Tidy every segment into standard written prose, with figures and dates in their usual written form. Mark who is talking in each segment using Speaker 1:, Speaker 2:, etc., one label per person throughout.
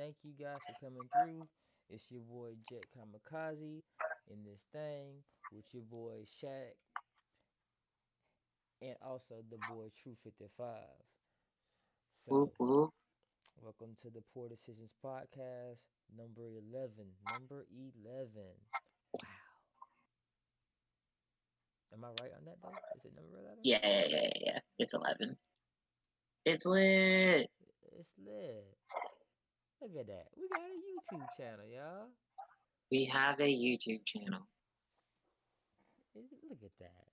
Speaker 1: thank you guys for coming through. It's your boy Jet Kamikaze in this thing with your boy Shaq and also the boy True 55.
Speaker 2: Whoop
Speaker 1: So,
Speaker 2: whoop.
Speaker 1: welcome to the Poor Decisions Podcast, number 11. Number 11. Wow. Am I right on that though? Is it number 11?
Speaker 2: Yeah. It's 11. It's lit.
Speaker 1: It's lit. Look at that. We got a YouTube channel, y'all.
Speaker 2: We have a YouTube channel.
Speaker 1: Look at that.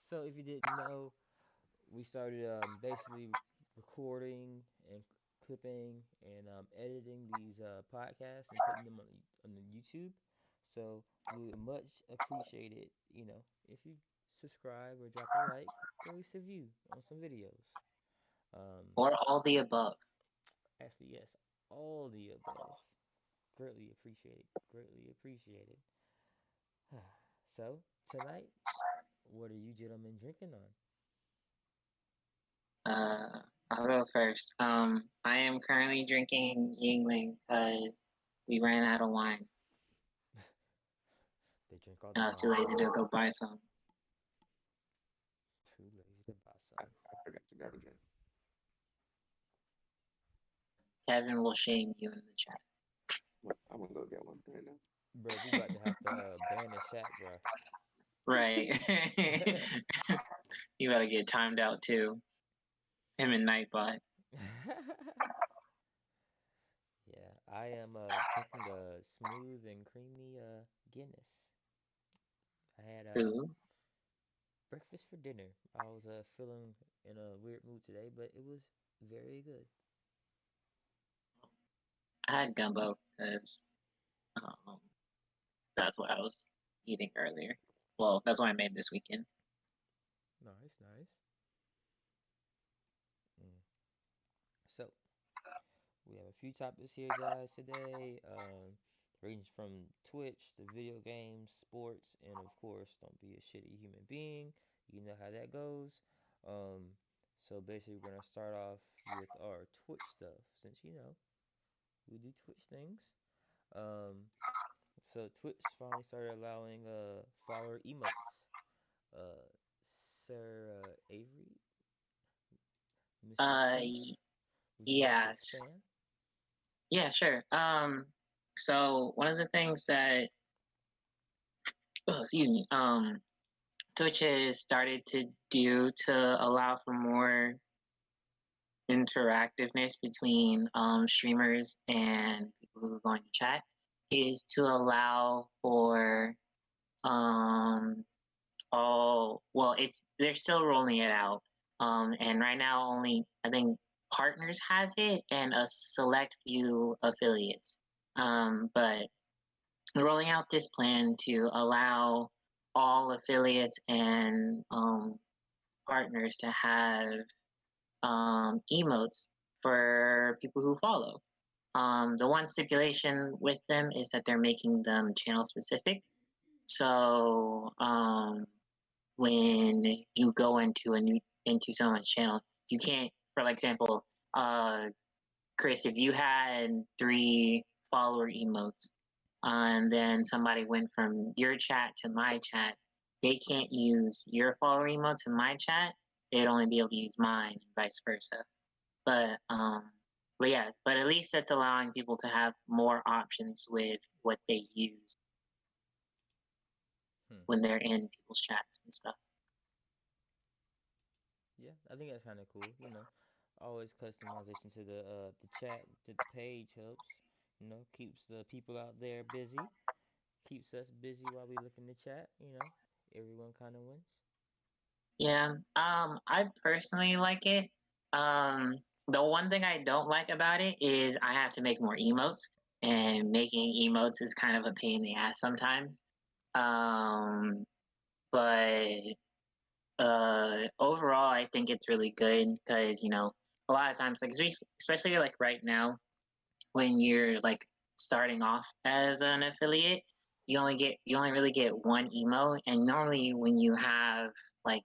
Speaker 1: So, if you didn't know, we started basically recording and clipping and editing these podcasts and putting them on the YouTube. So we would much appreciate it, if you subscribe or drop a like or at least a view on some videos. Um,
Speaker 2: Or all the above.
Speaker 1: Actually, yes, all the above. Greatly appreciated. Greatly appreciated. So tonight, what are you gentlemen drinking on?
Speaker 2: I'll go first. I am currently drinking Yingling because we ran out of wine.
Speaker 1: They drink all
Speaker 2: And
Speaker 1: the
Speaker 2: I was too
Speaker 1: wine,
Speaker 2: lazy
Speaker 1: huh?
Speaker 2: to go buy some.
Speaker 1: Too lazy to buy
Speaker 3: I,
Speaker 1: some.
Speaker 3: I forgot to grab a drink.
Speaker 2: Kevin will shame you in the chat.
Speaker 3: I'm gonna go get one right now.
Speaker 1: Bro, we about to have to ban the Shaq, bro.
Speaker 2: Right. You gotta get timed out too. Him and Nightbot.
Speaker 1: Yeah, I am drinking a smooth and creamy Guinness. I had
Speaker 2: Ooh.
Speaker 1: breakfast for dinner. I was feeling in a weird mood today, but it was very good.
Speaker 2: I had gumbo because um, that's what I was eating earlier. Well, that's what I made this weekend.
Speaker 1: Nice, nice. Mm. So we have a few topics here, guys, today. Ranging from Twitch to video games, sports, and of course, don't be a shitty human being. You know how that goes. Um, so basically, we're gonna start off with our Twitch stuff, since we do Twitch things. Um, so Twitch finally started allowing follower emotes. Uh, Sir Avery, Mr.
Speaker 2: Uh,
Speaker 1: Truth,
Speaker 2: y-
Speaker 1: would you like to
Speaker 2: yes.
Speaker 1: expand?
Speaker 2: Yeah, sure. So one of the things that, excuse me, Twitch has started to do to allow for more interactiveness between streamers and people who are going to chat is to allow for um, all, well, it's they're still rolling it out, and right now only I think partners have it and a select few affiliates. But we're rolling out this plan to allow all affiliates and partners to have emotes for people who follow. The one stipulation with them is that they're making them channel specific. So when you go into someone's channel, you can't, for example, Chris, if you had 3 follower emotes, and then somebody went from your chat to my chat, they can't use your follower emotes in my chat. They'd only be able to use mine, and vice versa. But yeah, but at least it's allowing people to have more options with what they use
Speaker 1: Hmm.
Speaker 2: when they're in people's chats and stuff.
Speaker 1: Yeah, I think that's kind of cool. Always customization to the chat to the page helps. Keeps the people out there busy. Keeps us busy while we look in the chat. Everyone kind of wins.
Speaker 2: Yeah, I personally like it. The one thing I don't like about it is I have to make more emotes, and making emotes is kind of a pain in the ass sometimes. Um, but overall, I think it's really good because a lot of times, like especially like right now, when you're like starting off as an affiliate, you only really get one emote, and normally when you have like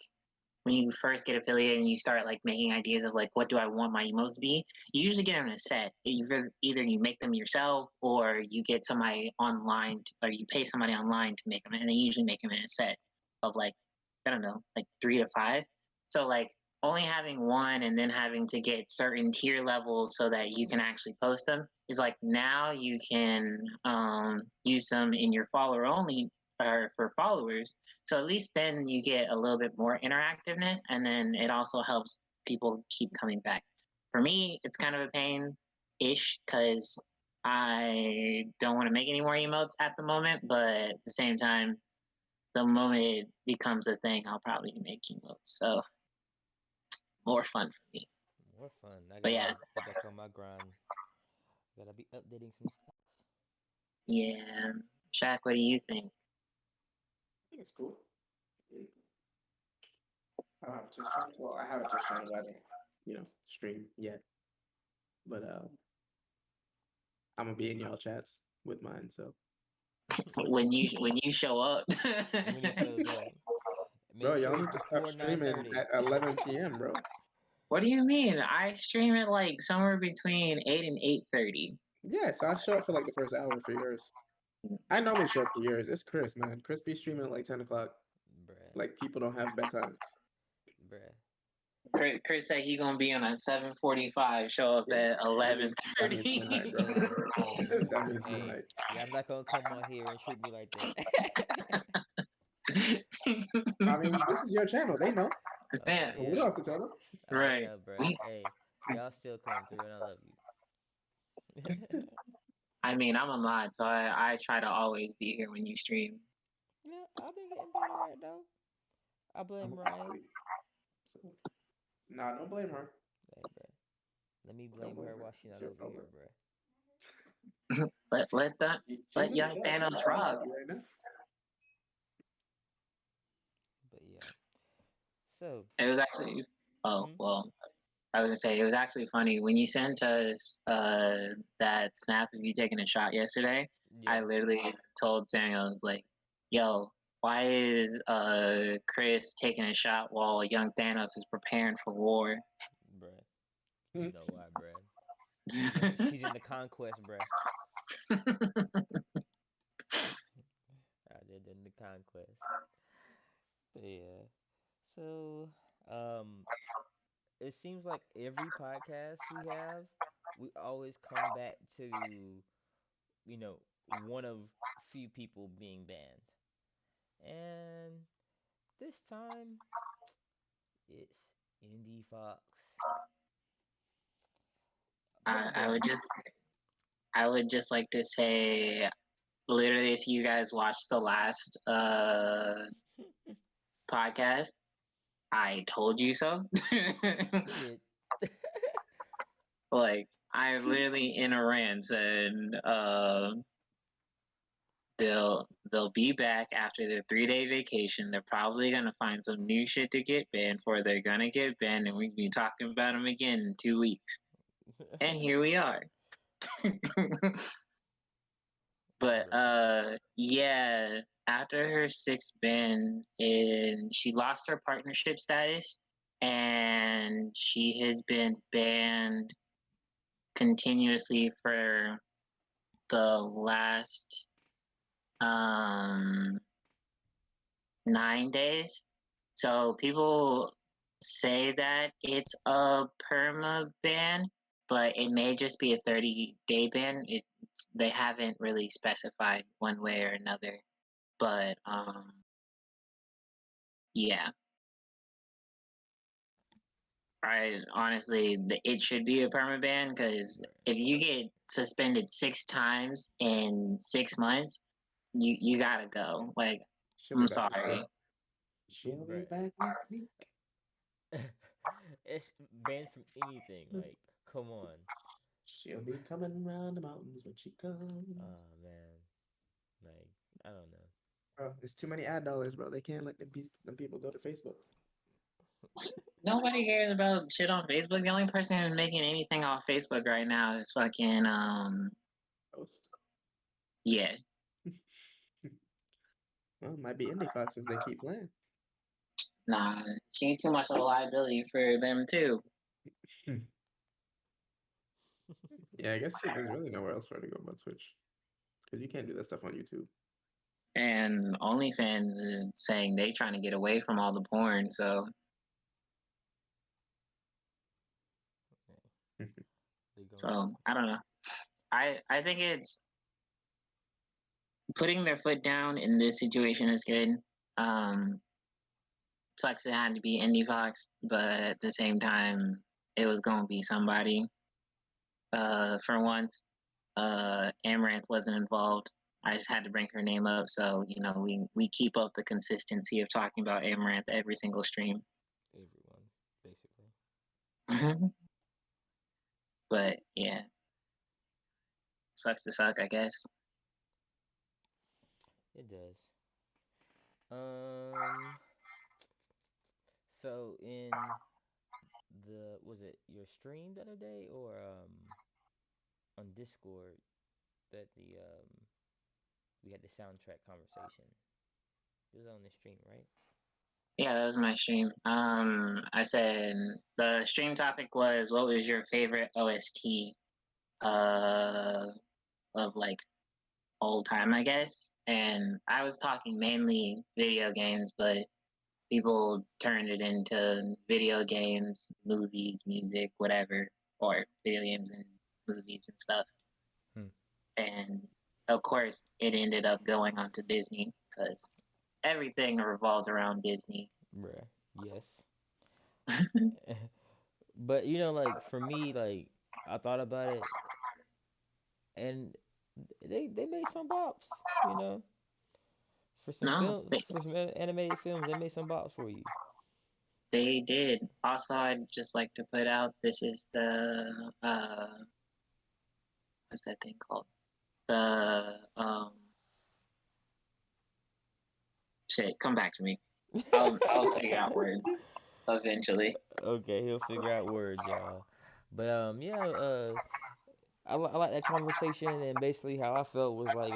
Speaker 2: when you first get affiliated and you start like making ideas of like what do I want my emotes to be, you usually get them in a set. Either you make them yourself or you get somebody online or you pay somebody online to make them, and they usually make them in a set of like I don't know, like 3 to 5. So like only having one and then having to get certain tier levels so that you can actually post them is like now you can use them in your follower only or for followers. So at least then you get a little bit more interactiveness, and then it also helps people keep coming back. For me, it's kind of a pain ish because I don't want to make any more emotes at the moment, but at the same time, the moment it becomes a thing, I'll probably make emotes. So more fun for me.
Speaker 1: More fun. I
Speaker 2: But
Speaker 1: gotta
Speaker 2: yeah,
Speaker 1: get back on my grind. Gotta be updating some stuff.
Speaker 2: yeah. Shaq, what do you think?
Speaker 3: I think it's cool. I don't have a Twitch channel. Well, I have a Twitch channel, but I don't, stream yet. But I'm gonna be in y'all chats with mine. So,
Speaker 2: When you show up.
Speaker 1: When he shows up,
Speaker 3: bro,
Speaker 1: make sure
Speaker 3: y'all
Speaker 1: it's
Speaker 3: need to stop
Speaker 1: before
Speaker 3: streaming
Speaker 1: 9:30.
Speaker 3: at 11 p.m., bro.
Speaker 2: What do you mean? I stream it like somewhere between 8 and 8:30.
Speaker 3: Yeah, so I show up for like the first hour for yours. I normally show up for yours. It's Chris, man. Chris be streaming at like 10 o'clock.
Speaker 1: Bruh,
Speaker 3: Like people don't have bedtimes.
Speaker 1: bruh.
Speaker 2: Chris said he gonna be on at 7:45. Show up
Speaker 3: Yeah,
Speaker 2: at
Speaker 3: that
Speaker 2: eleven
Speaker 3: means that means
Speaker 2: thirty.
Speaker 3: midnight, bro.
Speaker 1: Hey, man.
Speaker 3: That means
Speaker 1: Hey,
Speaker 3: midnight.
Speaker 1: y'all not gonna come on here and treat me like that.
Speaker 3: I mean, this is your channel. They know.
Speaker 2: Yeah,
Speaker 3: We don't have to tell them.
Speaker 2: right.
Speaker 1: Yeah, bruh. Hey, y'all still come through, and I love you.
Speaker 2: I mean, I'm a mod, so I try to always be here when you stream.
Speaker 1: Yeah, I've been getting better at it though. I blame Ryan.
Speaker 3: So, nah, don't blame her.
Speaker 1: Hey, bruh. Let me
Speaker 3: Don't
Speaker 1: blame
Speaker 3: blame
Speaker 1: her
Speaker 3: her.
Speaker 1: while she's
Speaker 3: It's
Speaker 1: not
Speaker 3: your
Speaker 1: over here,
Speaker 3: problem.
Speaker 1: bruh.
Speaker 2: Let that
Speaker 3: She's
Speaker 2: let
Speaker 3: in the
Speaker 2: young
Speaker 3: chat. She's
Speaker 2: Thanos
Speaker 3: talking to
Speaker 2: rock.
Speaker 3: you right now.
Speaker 1: But yeah. So,
Speaker 2: It was actually oh
Speaker 1: hmm?
Speaker 2: well. I was gonna say it was actually funny when you sent us that snap of you taking a shot yesterday. I
Speaker 1: Yeah,
Speaker 2: literally told Samuel, I was like, "Yo, why is Chris taking a shot while young Thanos is preparing for war?"
Speaker 1: bruh. You know why, bruh. She's in the conquest, bruh. I did in the conquest. But yeah. So, um, it seems like every podcast we have, we always come back to, you know, one of few people being banned. And this time, it's Indie Fox. What
Speaker 2: I would
Speaker 1: banned
Speaker 2: just like to say, literally, if you guys watched the last
Speaker 1: you?
Speaker 2: podcast, I told you so.
Speaker 1: You did.
Speaker 2: Like I literally in a rant and they'll be back after their 3 day vacation. They're probably gonna find some new shit to get banned for. They're gonna get banned, and we'll be talking about them again in 2 weeks. And here we are. But
Speaker 1: Bruh.
Speaker 2: yeah, after her sixth ban, and she lost her partnership status, and she has been banned continuously for the last 9 days. So people say that it's a perma ban, but it may just be a 30-day ban. They haven't really specified one way or another. But yeah, I honestly, it should be a perma ban because
Speaker 1: Bruh.
Speaker 2: if you get suspended 6 times in 6 months, you gotta go. Like,
Speaker 3: She'll be
Speaker 2: I'm
Speaker 3: back next week.
Speaker 2: sorry.
Speaker 3: She'll be
Speaker 1: Bruh.
Speaker 3: back next week.
Speaker 1: It's banned from anything. Like, come on.
Speaker 3: She'll be coming around the mountains when she comes.
Speaker 1: Oh man. Like, I don't know.
Speaker 3: Bro, it's too many ad dollars, bro. They can't let them people go to Facebook.
Speaker 2: Nobody cares about shit on Facebook. The only person who's making anything off Facebook right now is fucking
Speaker 3: Post.
Speaker 2: yeah.
Speaker 3: Well, it might be Indie Fox if they keep playing.
Speaker 2: Nah, she too much of a liability for them too.
Speaker 3: Yeah, I guess there's really nowhere else for her to go but Twitch, because you can't do that stuff on YouTube.
Speaker 2: And OnlyFans is saying they trying to get away from all the porn, so I don't know. I think it's putting their foot down in this situation is good. Sucks it had to be Indie Fox, but at the same time, it was gonna be somebody. For once, Amaranth wasn't involved. I just had to bring her name up, so you know we keep up the consistency of talking about Amaranth every single stream.
Speaker 1: Everyone, basically.
Speaker 2: But yeah, sucks to suck, I guess.
Speaker 1: It does. Um. So in was it your stream the other day or on Discord that the we had the soundtrack conversation? It was on the stream, right?
Speaker 2: Yeah, that was my stream. I said the stream topic was what was your favorite OST of like old time, I guess. And I was talking mainly video games, but people turned it into video games, movies, music, whatever, or video games and movies and stuff.
Speaker 1: Hmm.
Speaker 2: And of course, it ended up going on to Disney because everything revolves around Disney.
Speaker 1: Bruh. Yes. But like for me, like I thought about it, and they made some bops. For some
Speaker 2: No,
Speaker 1: film, for some animated films, they made some bops for you.
Speaker 2: they did. Also, I'd just like to put out this is the what's that thing called? The shit. Come back to me. I'll figure out words eventually.
Speaker 1: Okay, he'll figure out words, y'all. But yeah, I like that conversation, and basically how I felt was like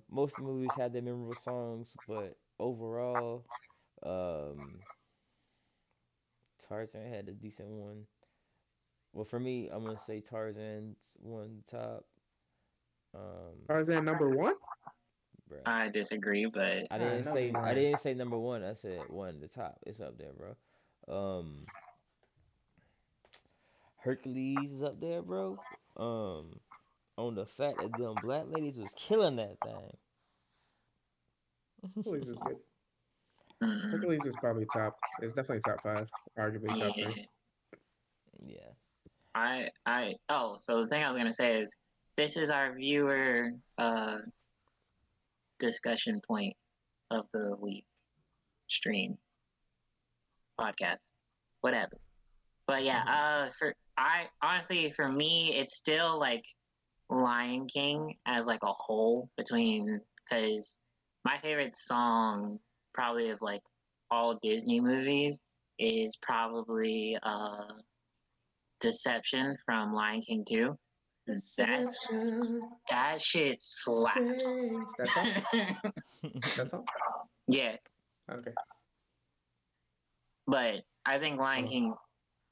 Speaker 1: most of the movies had their memorable songs, but overall, um, Tarzan had a decent one. Well, for me, I'm gonna say Tarzan's one top.
Speaker 3: Tarzan #1?
Speaker 1: Bruh.
Speaker 2: I disagree, but
Speaker 3: No, you're
Speaker 1: I
Speaker 3: lying.
Speaker 1: didn't say number one. I said one, the top. It's up there, bro. Um, Hercules is up there, bro. Um, on the fact that them black ladies was killing that thing.
Speaker 3: Hercules is good.
Speaker 2: mm,
Speaker 3: Hercules is probably top. It's definitely top 5, arguably top 3.
Speaker 2: yeah,
Speaker 1: Yeah.
Speaker 2: oh, so the thing I was gonna say is this is our viewer discussion point of the week stream podcast, whatever. But yeah, for I honestly for me it's still like Lion King as like a whole between because my favorite song probably of like all Disney movies is probably Deception from Lion King 2. That's
Speaker 3: Deception.
Speaker 2: that shit slaps.
Speaker 3: Space. That song? That song?
Speaker 2: Yeah,
Speaker 3: Okay.
Speaker 2: but I think Lion
Speaker 3: Oh,
Speaker 2: King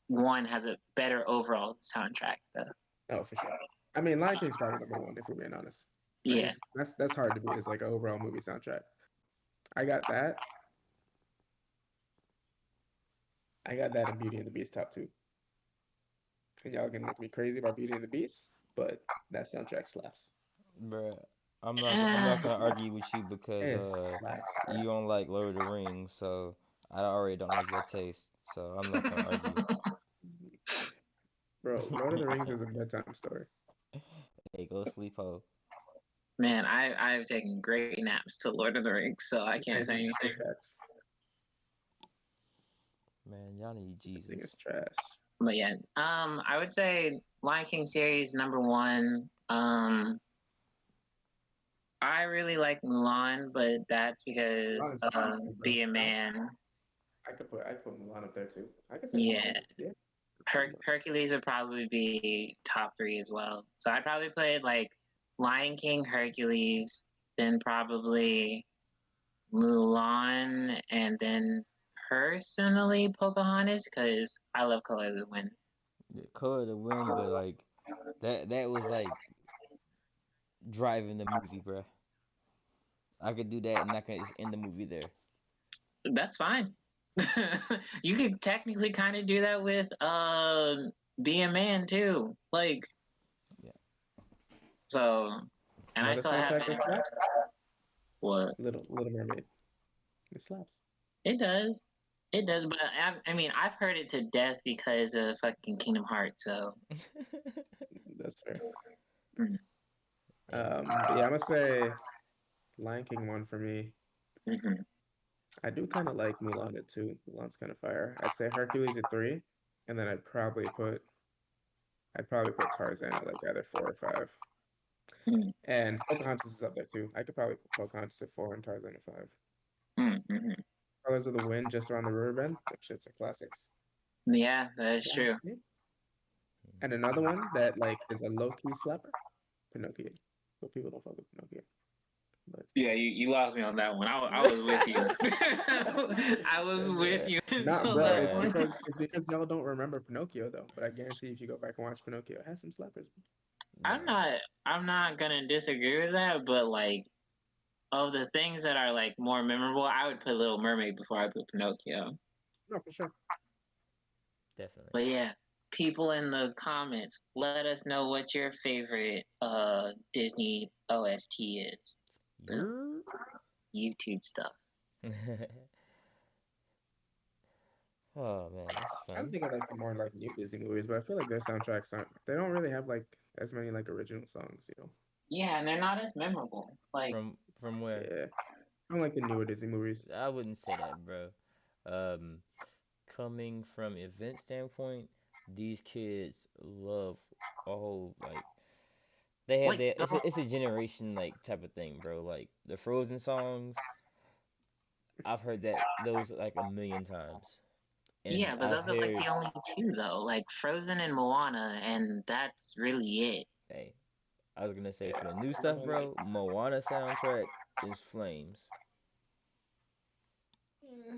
Speaker 2: 1 has a better overall soundtrack though.
Speaker 3: oh, for sure. I mean, Lion King's probably #1 if we're being honest. Like,
Speaker 2: Yeah.
Speaker 3: that's hard to beat as like an overall movie soundtrack. I got that. I got that in Beauty and the Beast top 2. And y'all can look at me crazy about Beauty and the Beast, but that soundtrack slaps.
Speaker 1: Bruh, I'm not gonna
Speaker 3: Slaps.
Speaker 1: argue with you because
Speaker 3: It slaps, bro.
Speaker 1: you don't like Lord of the Rings, so I already don't like your taste, so I'm not gonna argue.
Speaker 3: Bro, Lord of the Rings is a bedtime story.
Speaker 1: Hey, go sleep, ho.
Speaker 2: Man, I've taken great naps to Lord of the Rings, so I can't say anything.
Speaker 3: Facts.
Speaker 1: Man, y'all need
Speaker 3: That thing
Speaker 1: Jesus.
Speaker 3: is trash.
Speaker 2: But yeah, I would say Lion King series #1. I really like Mulan, but that's because
Speaker 3: Honestly, bro.
Speaker 2: Be a Man.
Speaker 3: I could put Mulan up there too. I could say
Speaker 2: Yeah,
Speaker 3: Mulan. Yeah. Pretty much.
Speaker 2: Hercules would probably be top 3 as well. So I'd probably put like Lion King, Hercules, then probably Mulan, and then personally Pocahontas because I love Color of the Wind.
Speaker 1: Yeah, Color of the Wind, but like that was like driving the movie, bruh. I could do that and I could just end the movie there.
Speaker 2: That's fine. You could technically kind of do that with Be a Man too. Like
Speaker 1: Yeah.
Speaker 2: so, and I
Speaker 3: Another
Speaker 2: still
Speaker 3: soundtrack
Speaker 2: haven't.
Speaker 3: that slaps?
Speaker 2: What
Speaker 3: Little Mermaid. It slaps.
Speaker 2: it does. It does, but I mean, I've heard it to death because of fucking Kingdom Hearts. So,
Speaker 3: That's fair.
Speaker 2: mm-hmm.
Speaker 1: Yeah.
Speaker 3: But yeah, I'm gonna say Lion King one for me.
Speaker 2: Mm-hmm.
Speaker 3: I do kind of like Mulan at two. Mulan's kind of fire. I'd say Hercules at three, and then I'd probably put Tarzan at like either four or five. And Pocahontas is up there too. I could probably put Pocahontas at four and Tarzan at five.
Speaker 2: Mm-hmm.
Speaker 3: Colors of the Wind, Just Around the Riverbend. Those shits are classics.
Speaker 2: Yeah, that is true.
Speaker 3: And another one that like is a low key slapper, Pinocchio. But people don't fuck with Pinocchio. But
Speaker 2: Yeah, you lost me on that one. I was with you. I was with
Speaker 1: Bruh.
Speaker 2: you
Speaker 3: not,
Speaker 2: until
Speaker 3: bro.
Speaker 2: that
Speaker 3: It's
Speaker 1: Bruh.
Speaker 2: one.
Speaker 3: because y'all don't remember Pinocchio though. But I guarantee if you go back and watch Pinocchio, it has some slappers.
Speaker 2: I'm
Speaker 1: Nah.
Speaker 2: not I'm not gonna disagree with that, but like of the things that are like more memorable, I would put Little Mermaid before I put Pinocchio.
Speaker 3: No, for sure.
Speaker 1: Definitely.
Speaker 2: But yeah, people in the comments, let us know what your favorite Disney OST is. The
Speaker 1: You're.
Speaker 2: YouTube stuff.
Speaker 1: Oh man, that's
Speaker 3: I'm
Speaker 1: funny.
Speaker 3: thinking like the more like new Disney movies, but I feel like their soundtracks aren't. They don't really have like as many like original songs.
Speaker 2: Yeah, and they're not as memorable. Like
Speaker 1: From where?
Speaker 3: Yeah, I don't like the newer Disney movies.
Speaker 1: I wouldn't say that, bro. Um, coming from event standpoint, these kids love a whole like they have
Speaker 2: like
Speaker 1: their
Speaker 2: the
Speaker 1: it's a generation like type of thing, bro. Like the Frozen songs, I've heard that those like a million times, and
Speaker 2: yeah, but
Speaker 1: I've
Speaker 2: those are like
Speaker 1: heard
Speaker 2: the only two though. Like Frozen and Moana, and that's really it.
Speaker 1: hey, I was gonna say
Speaker 3: Yeah,
Speaker 1: for the new
Speaker 3: those are
Speaker 1: stuff,
Speaker 3: my like.
Speaker 1: bro. Moana soundtrack is flames.
Speaker 3: eh,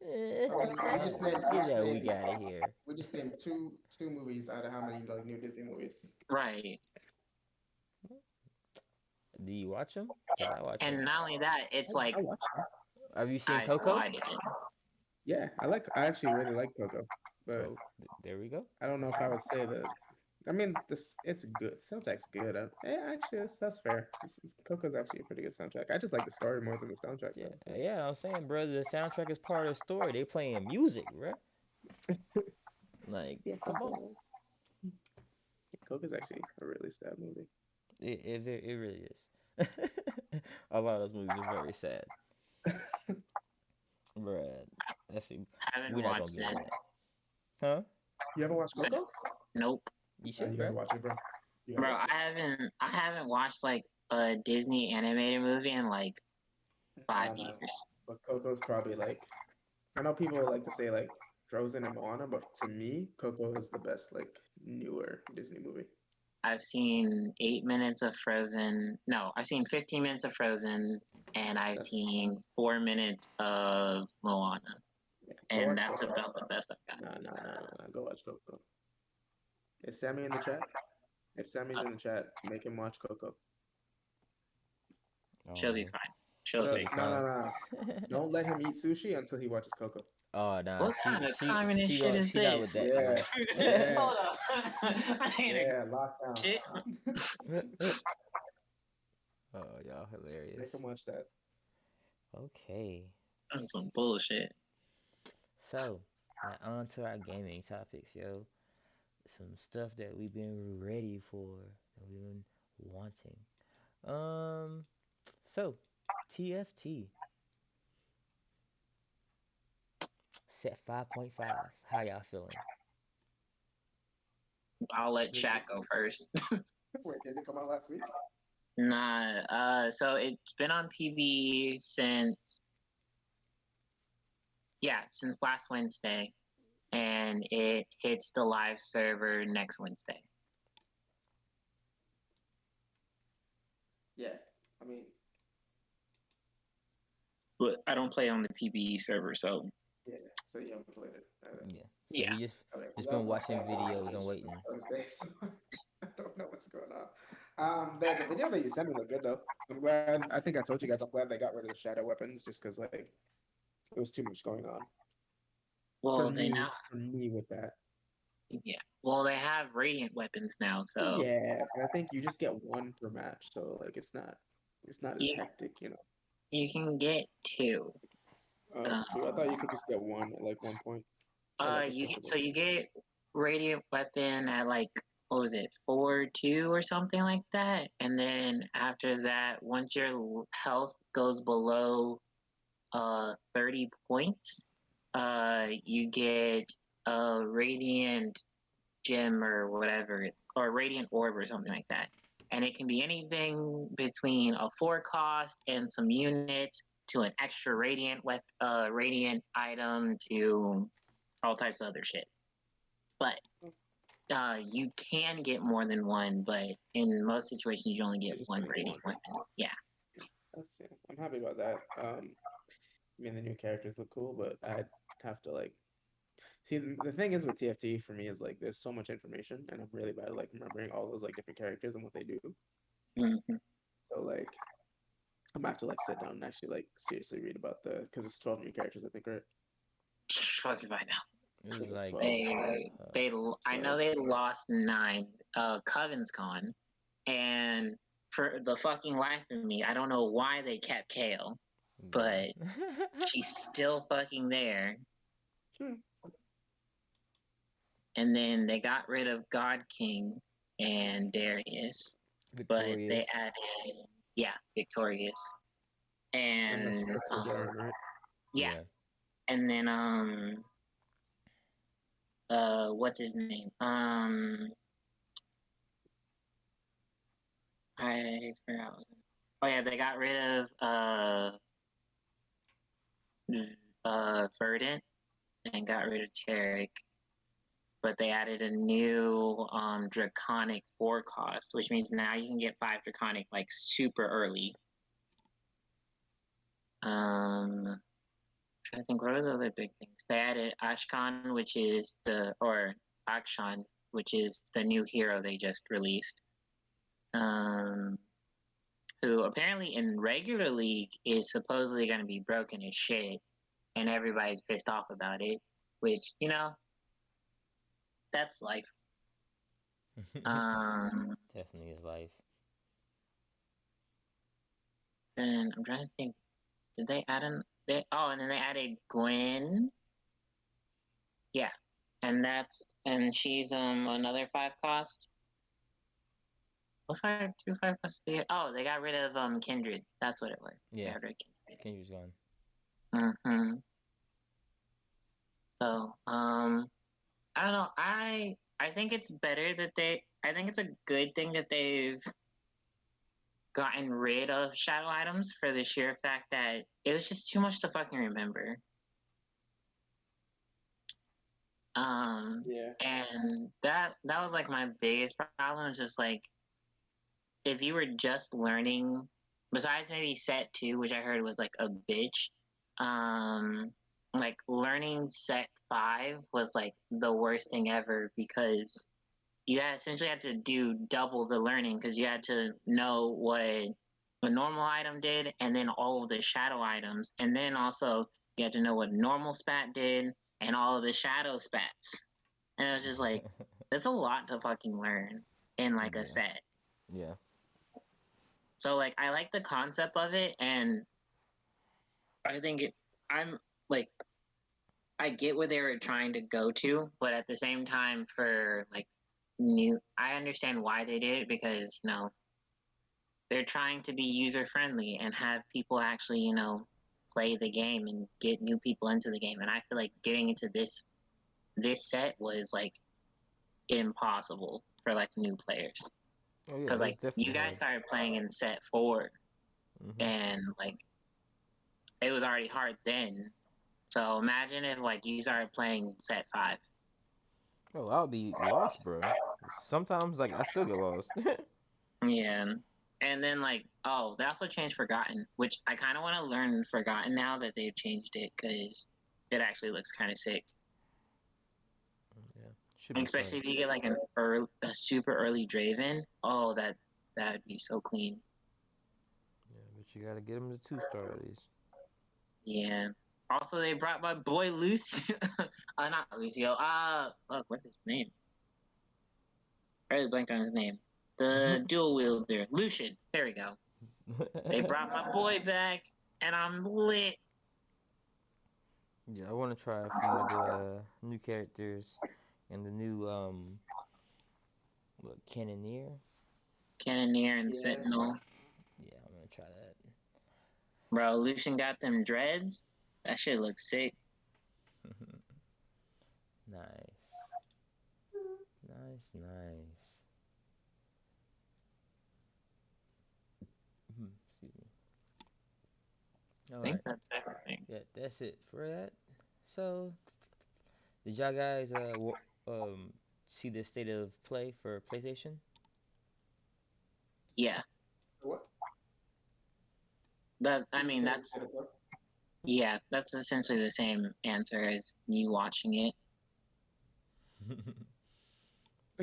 Speaker 1: Eh,
Speaker 3: I mean, we just named we
Speaker 1: get
Speaker 3: just
Speaker 1: that
Speaker 3: named
Speaker 1: week out of here.
Speaker 3: we just named two movies out of how many like new Disney movies?
Speaker 2: Right.
Speaker 1: Do you watch them? Cause I watch
Speaker 2: And
Speaker 1: them.
Speaker 2: not only that, it's
Speaker 3: I
Speaker 2: like
Speaker 3: watched them.
Speaker 1: Have you seen
Speaker 2: I
Speaker 1: Coco?
Speaker 2: like it.
Speaker 3: Yeah, I actually really like Coco, but
Speaker 1: Oh, there we go.
Speaker 3: I don't know if I would say that. I mean, this it's good. Soundtrack's good. Actually, that's fair. Coco's actually a pretty good soundtrack. I just like the story more than the soundtrack,
Speaker 1: Yeah,
Speaker 3: though. But
Speaker 1: yeah. I'm saying, bro, the soundtrack is part of the story. They playing music, bro. Like,
Speaker 3: yeah,
Speaker 1: come on.
Speaker 3: Coco's actually a really sad movie.
Speaker 1: It really is. A lot of those movies are very sad, bruh. Let's see.
Speaker 2: Haven't
Speaker 1: We're not gonna
Speaker 2: watched
Speaker 1: get
Speaker 2: it.
Speaker 1: into that, huh?
Speaker 3: You haven't watched Coco?
Speaker 2: Nope.
Speaker 1: You should,
Speaker 3: You gotta
Speaker 1: bro.
Speaker 3: watch it, bro. You gotta
Speaker 2: Bro,
Speaker 3: watch it.
Speaker 2: I haven't watched like a Disney animated movie in like five
Speaker 3: Nah.
Speaker 2: years.
Speaker 3: But Coco's probably like I know people like to say like Frozen and Moana, but to me, Coco is the best like newer Disney movie.
Speaker 2: I've seen 8 minutes of Frozen. No, I've seen 15 minutes of Frozen, and I've
Speaker 3: That's
Speaker 2: seen 4 minutes of Moana,
Speaker 3: yeah. Go
Speaker 2: and
Speaker 3: watch
Speaker 2: that's
Speaker 3: Coco.
Speaker 2: about the best I've got.
Speaker 3: Nah. Go watch Coco. Is Sammy in the chat? If Sammy's
Speaker 2: Uh,
Speaker 3: in the chat, make him watch Coco.
Speaker 2: she'll be
Speaker 1: Oh,
Speaker 2: fine. She'll
Speaker 1: she'll
Speaker 2: be
Speaker 1: be
Speaker 3: No,
Speaker 2: fine.
Speaker 3: no,
Speaker 1: fine.
Speaker 3: no. Don't let him eat sushi until he watches Coco.
Speaker 1: Oh nah,
Speaker 2: What kind of
Speaker 1: she
Speaker 2: communist
Speaker 1: she
Speaker 2: shit
Speaker 1: don't
Speaker 2: is
Speaker 1: she not with
Speaker 2: this?
Speaker 1: that,
Speaker 3: Yeah,
Speaker 1: bro.
Speaker 3: yeah,
Speaker 2: Hold up. I ain't
Speaker 3: yeah. Lockdown.
Speaker 2: shit.
Speaker 1: Oh, y'all hilarious.
Speaker 3: Make him watch that.
Speaker 1: Okay,
Speaker 2: That's some bullshit.
Speaker 1: so now on to our gaming topics, yo. Some stuff that we've been ready for, that we've been wanting. Um, so TFT set 5.5. How y'all feeling?
Speaker 2: I'll let
Speaker 3: Did
Speaker 2: Shaq go first.
Speaker 3: Wait, did it come out last week?
Speaker 2: Nah, so it's been on PB since last Wednesday, and it hits the live server next Wednesday.
Speaker 3: Yeah. I mean,
Speaker 2: but I don't play on the PBE server, so
Speaker 3: Yeah, so you haven't played it.
Speaker 1: Yeah. So
Speaker 2: yeah.
Speaker 1: we just
Speaker 3: Okay, because
Speaker 1: just
Speaker 3: that was
Speaker 1: been
Speaker 3: my
Speaker 1: watching
Speaker 3: second
Speaker 1: videos and
Speaker 3: application since
Speaker 1: waiting.
Speaker 3: Thursday, so I don't know what's going on. The video that you sent me looked good though. I'm glad. I think I told you guys I'm glad they got rid of the shadow weapons just because like it was too much going on
Speaker 2: Well, they now,
Speaker 3: for me with that.
Speaker 2: yeah. Well, they have radiant weapons now, so
Speaker 3: Yeah, but I think you just get one per match, so like it's not as
Speaker 2: you
Speaker 3: hectic, you know.
Speaker 2: you can get two.
Speaker 3: Oh,
Speaker 2: Uh,
Speaker 3: it's two. I thought you could just get one at like one point or like a
Speaker 2: so
Speaker 3: festival.
Speaker 2: you get radiant weapon at like what was it 4-2 or something like that, and then after that, once your health goes below 30 points, you get a radiant gem or whatever it's or radiant orb or something like that, and it can be anything between a 4 cost and some units to an extra radiant item to all types of other shit. But you can get more than one, but in most situations, you only
Speaker 3: You
Speaker 2: get
Speaker 3: just
Speaker 2: one
Speaker 3: only get
Speaker 2: rating
Speaker 3: one.
Speaker 2: weapon. Yeah.
Speaker 3: That's yeah. I'm happy about that. I mean the new characters look cool, but I'd have to like see the thing is with TFT for me is like there's so much information and I'm really bad at like remembering all those like different characters and what they do.
Speaker 2: Mm-hmm.
Speaker 3: So like I'm gonna have to like sit down and actually like seriously read about the because it's 12 new characters I think, right?
Speaker 2: Fuck if I know.
Speaker 1: It
Speaker 3: I think
Speaker 1: was
Speaker 3: it's
Speaker 1: like
Speaker 3: 12.
Speaker 2: I know
Speaker 3: So
Speaker 2: they lost 9. Coven's gone, and for the fucking life of me, I don't know why they kept Kale, but
Speaker 1: yeah.
Speaker 2: she's still fucking there.
Speaker 3: hmm.
Speaker 2: And then they got rid of God King and Darius, but
Speaker 1: Victorious.
Speaker 2: they added Victorious
Speaker 3: And
Speaker 2: and
Speaker 3: that's for Garen, right?
Speaker 2: yeah,
Speaker 1: Yeah.
Speaker 2: and then what's his name? I forgot. Oh yeah, they got rid of Verdant and got rid of Tarek, but they added a new Draconic 4 cost, which means now you can get 5 Draconic like super early. I'm trying to think, what are the other big things? They added Ashkan, which is Akshan, which is the new hero they just released. Um, who apparently in regular league is supposedly going to be broken as shit, and everybody's pissed off about it. Which that's life. Um,
Speaker 1: Definitely his life.
Speaker 2: and I'm trying to think. Did they add an? And then they added Gwen. Yeah, and she's another 5 cost. What 5 cost? Oh, they got rid of Kindred. That's what it was. They
Speaker 1: Yeah.
Speaker 2: got rid of Kindred.
Speaker 1: Kendra's gone.
Speaker 2: Mm-hmm. So I don't know. I think it's better that they. I think it's a good thing that they've gotten rid of shadow items for the sheer fact that it was just too much to fucking remember.
Speaker 3: Yeah.
Speaker 2: And that was like my biggest problem. Is just like if you were just learning, besides maybe set 2, which I heard was like a bitch. Um, like learning set 5 was like the worst thing ever because you essentially had to do double the learning because you had to know what a normal item did and then all of the shadow items, and then also you had to know what normal spat did and all of the shadow spats. And it was just like that's a lot to fucking learn in like a
Speaker 1: yeah.
Speaker 2: set.
Speaker 1: Yeah.
Speaker 2: So like I like the concept of it, and I think I'm like I get where they were trying to go to, but at the same time for like I understand why they did it because they're trying to be user friendly and have people actually play the game and get new people into the game, and I feel like getting into this set was like impossible for like new players
Speaker 1: Oh yeah,
Speaker 2: because
Speaker 1: it was
Speaker 2: like you
Speaker 1: definitely
Speaker 2: guys
Speaker 1: hard.
Speaker 2: started playing in set 4
Speaker 1: Mhm.
Speaker 2: and like it was already hard then. So imagine if like you started playing set 5.
Speaker 1: Oh, I'll be lost, bro. Sometimes like I still get lost.
Speaker 2: Yeah. And then like, oh, they also changed Forgotten, which I kind of want to learn Forgotten now that they've changed it because it actually looks kind of sick.
Speaker 1: Yeah, should be fun.
Speaker 2: Especially if you get like a super early Draven. Oh, that would be so clean.
Speaker 1: Yeah, but you gotta get him to 2-star at least.
Speaker 2: Yeah. Also, they brought my boy Lucio. Not Lucio. Fuck, what's his name? I really blanked on his name. The dual wielder, Lucian. There we go. They brought my boy back, and I'm lit.
Speaker 1: Yeah, I want to try a few of the new characters and the new what, Cannoneer.
Speaker 2: Cannoneer and
Speaker 3: Yeah.
Speaker 2: Sentinel.
Speaker 1: Yeah, I'm gonna try that.
Speaker 2: Bro, Lucian got them dreads. That shit looks sick.
Speaker 1: Nice, nice, nice. Excuse me. All
Speaker 2: I think
Speaker 1: right,
Speaker 2: that's everything.
Speaker 1: yeah, that's it for that. So, did y'all guys see the state of play for PlayStation?
Speaker 2: Yeah.
Speaker 3: What?
Speaker 2: That I
Speaker 3: You
Speaker 2: mean
Speaker 3: said
Speaker 2: that's
Speaker 3: instead of what?
Speaker 2: yeah, that's essentially the same answer as you watching it.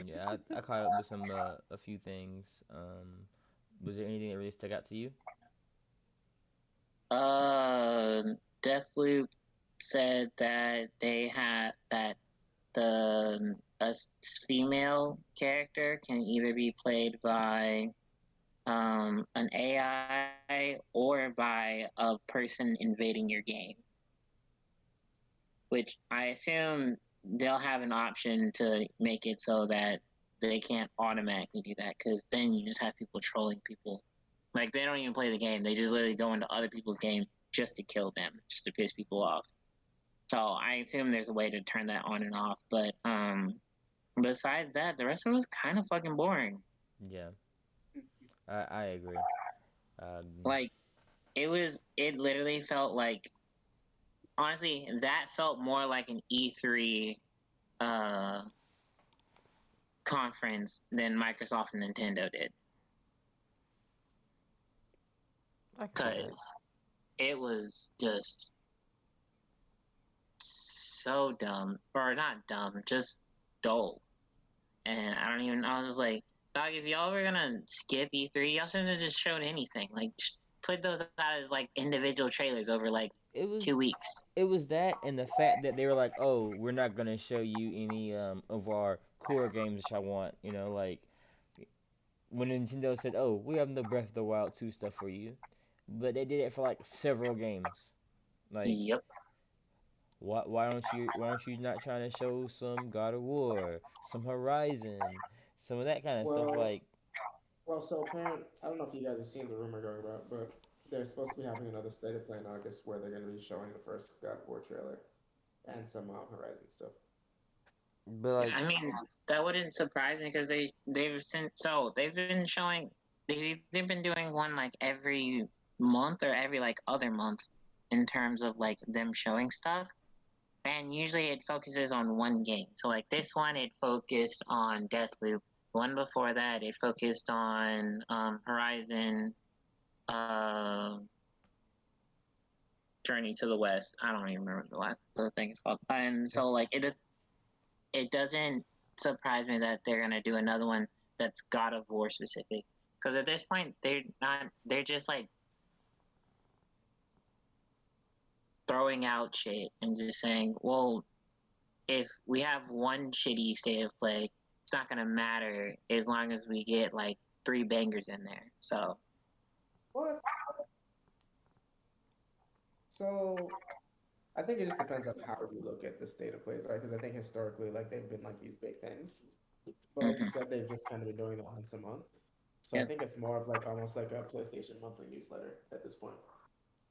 Speaker 1: Yeah, I caught up with some a few things. Was there anything that really stuck out to you?
Speaker 2: Uh Deathloop said that they had that the a female character can either be played by an AI or by a person invading your game, which I assume they'll have an option to make it so that they can't automatically do that because then you just have people trolling people. Like they don't even play the game; they just literally go into other people's game just to kill them, just to piss people off. So I assume there's a way to turn that on and off. But besides that, the rest of it was kind of fucking boring.
Speaker 1: Yeah, I agree. Um,
Speaker 2: Like it literally felt like honestly that felt more like an E3 uh conference than Microsoft and Nintendo did
Speaker 1: I can see that.
Speaker 2: because it was just so dumb or not dumb, just dull. And I don't even. I was just like, dog, if y'all were gonna skip E3, y'all shouldn't have just shown anything. Like, just put those out as like individual trailers over like
Speaker 1: It was
Speaker 2: 2 weeks.
Speaker 1: it was that and the fact that they were like, oh, we're not gonna show you any of our core games which I want. You know, like when Nintendo said, oh, we have no Breath of the Wild 2 stuff for you, but they did it for like several games. Like,
Speaker 2: Yep.
Speaker 1: why don't you not trying to show some God of War, some Horizon, some of that kind of stuff?
Speaker 3: Well,
Speaker 1: Like,
Speaker 3: so apparent. I don't know if you guys have seen the rumor going about, but they're supposed to be having another state of play in August where they're going to be showing the first God of War trailer and some Horizon stuff.
Speaker 1: but
Speaker 2: Yeah,
Speaker 1: like
Speaker 2: I mean that wouldn't surprise me because they've been showing they've been doing one like every month or every like other month in terms of like them showing stuff, and usually it focuses on one game. So like this one, it focused on Deathloop. One before that, it focused on Horizon, uh, Journey to the West. I don't even remember the thing is called. And so like it doesn't surprise me that they're gonna do another one that's God of War specific. Because at this point, they're not. They're just like throwing out shit and just saying, "Well, if we have one shitty state of play, it's not gonna matter as long as we get like 3 bangers in there." So
Speaker 3: What? So I think it just depends on how you look at the state of plays, right? Because I think historically, like they've been like these big things, but like you
Speaker 2: mm-hmm.
Speaker 3: said, they've just kind of been doing it once a month. So I
Speaker 2: Yep.
Speaker 3: think it's more of like almost like a PlayStation monthly newsletter at this point.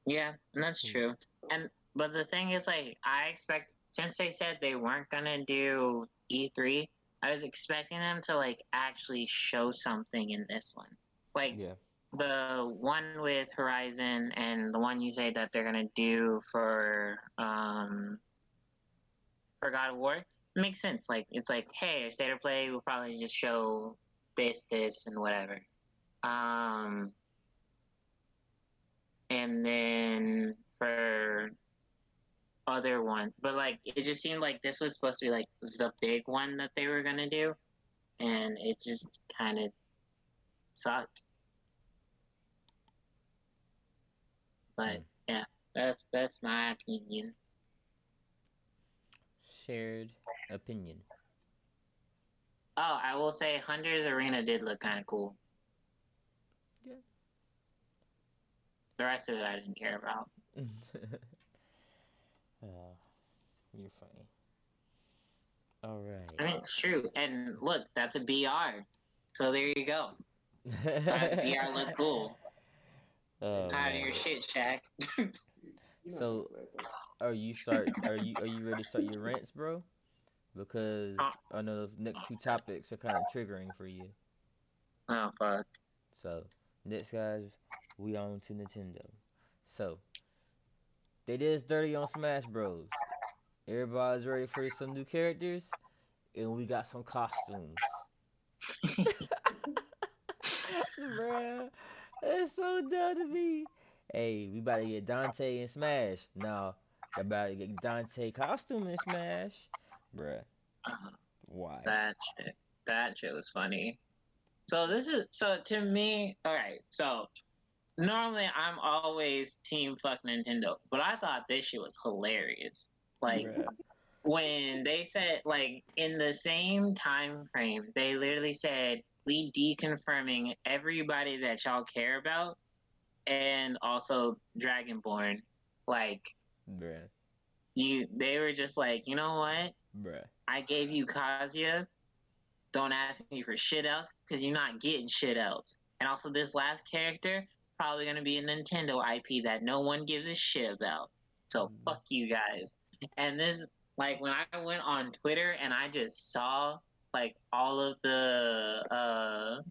Speaker 2: Yeah, and that's
Speaker 1: hmm,
Speaker 2: true. And but the thing is, like, I expect since they said they weren't gonna do E3, I was expecting them to like actually show something in this one, like
Speaker 1: yeah,
Speaker 2: the one with Horizon and the one you say that they're gonna do for God of War. It makes sense. Like it's like, hey, a state of play will probably just show this, and whatever. Um, and then for other ones, but like it just seemed like this was supposed to be like the big one that they were gonna do, and it just kind of sucked. But
Speaker 1: Hmm.
Speaker 2: yeah, that's my opinion.
Speaker 1: Shared opinion.
Speaker 2: Oh, I will say Hunter's Arena did look kind of cool.
Speaker 1: Yeah.
Speaker 2: The rest of it I didn't care about.
Speaker 1: uh, you're funny. All
Speaker 2: I
Speaker 1: right.
Speaker 2: mean, it's true. And look, that's a BR. So there you go. Thought the BR looked cool.
Speaker 1: Oh
Speaker 2: Tired of
Speaker 1: man.
Speaker 2: your shit, Shaq.
Speaker 3: You're not gonna
Speaker 1: So
Speaker 3: play it though.
Speaker 1: are you ready to start your rants, bro? Because
Speaker 2: Oh,
Speaker 1: I know the next two topics are kind of triggering for you.
Speaker 2: oh fuck.
Speaker 1: So next, guys, we on to Nintendo. So they did us dirty on Smash Bros. Everybody's ready for some new characters, and we got some costumes. Bruh, it's so dumb to me. Hey, we about to get Dante in Smash. No, they about to get Dante costume in Smash. Bruh,
Speaker 2: Uh,
Speaker 1: why?
Speaker 2: that shit. That shit was funny. So to me, all right. So normally I'm always team fuck Nintendo, but I thought this shit was hilarious. Like
Speaker 1: Bruh,
Speaker 2: when they said like in the same time frame, they literally said we deconfirming everybody that y'all care about and also Dragonborn. Like
Speaker 1: bruh,
Speaker 2: they were just like, you know what?
Speaker 1: bruh.
Speaker 2: I gave you Kazuya. Don't ask me for shit else because you're not getting shit else. And also, this last character probably gonna be a Nintendo IP that no one gives a shit about. So fuck you guys. And this, like, when I went on Twitter and I just saw like all of the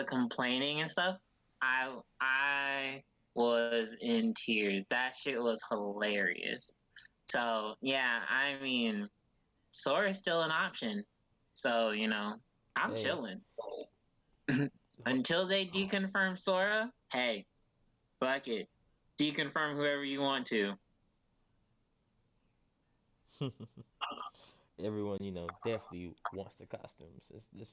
Speaker 2: complaining and stuff, I was in tears. That shit was hilarious. So yeah, I mean, Sora's still an option. So, I'm
Speaker 1: Hey,
Speaker 2: chilling. Until they deconfirm Sora, hey, fuck it. Deconfirm whoever you want to.
Speaker 1: everyone definitely wants the costumes. It's just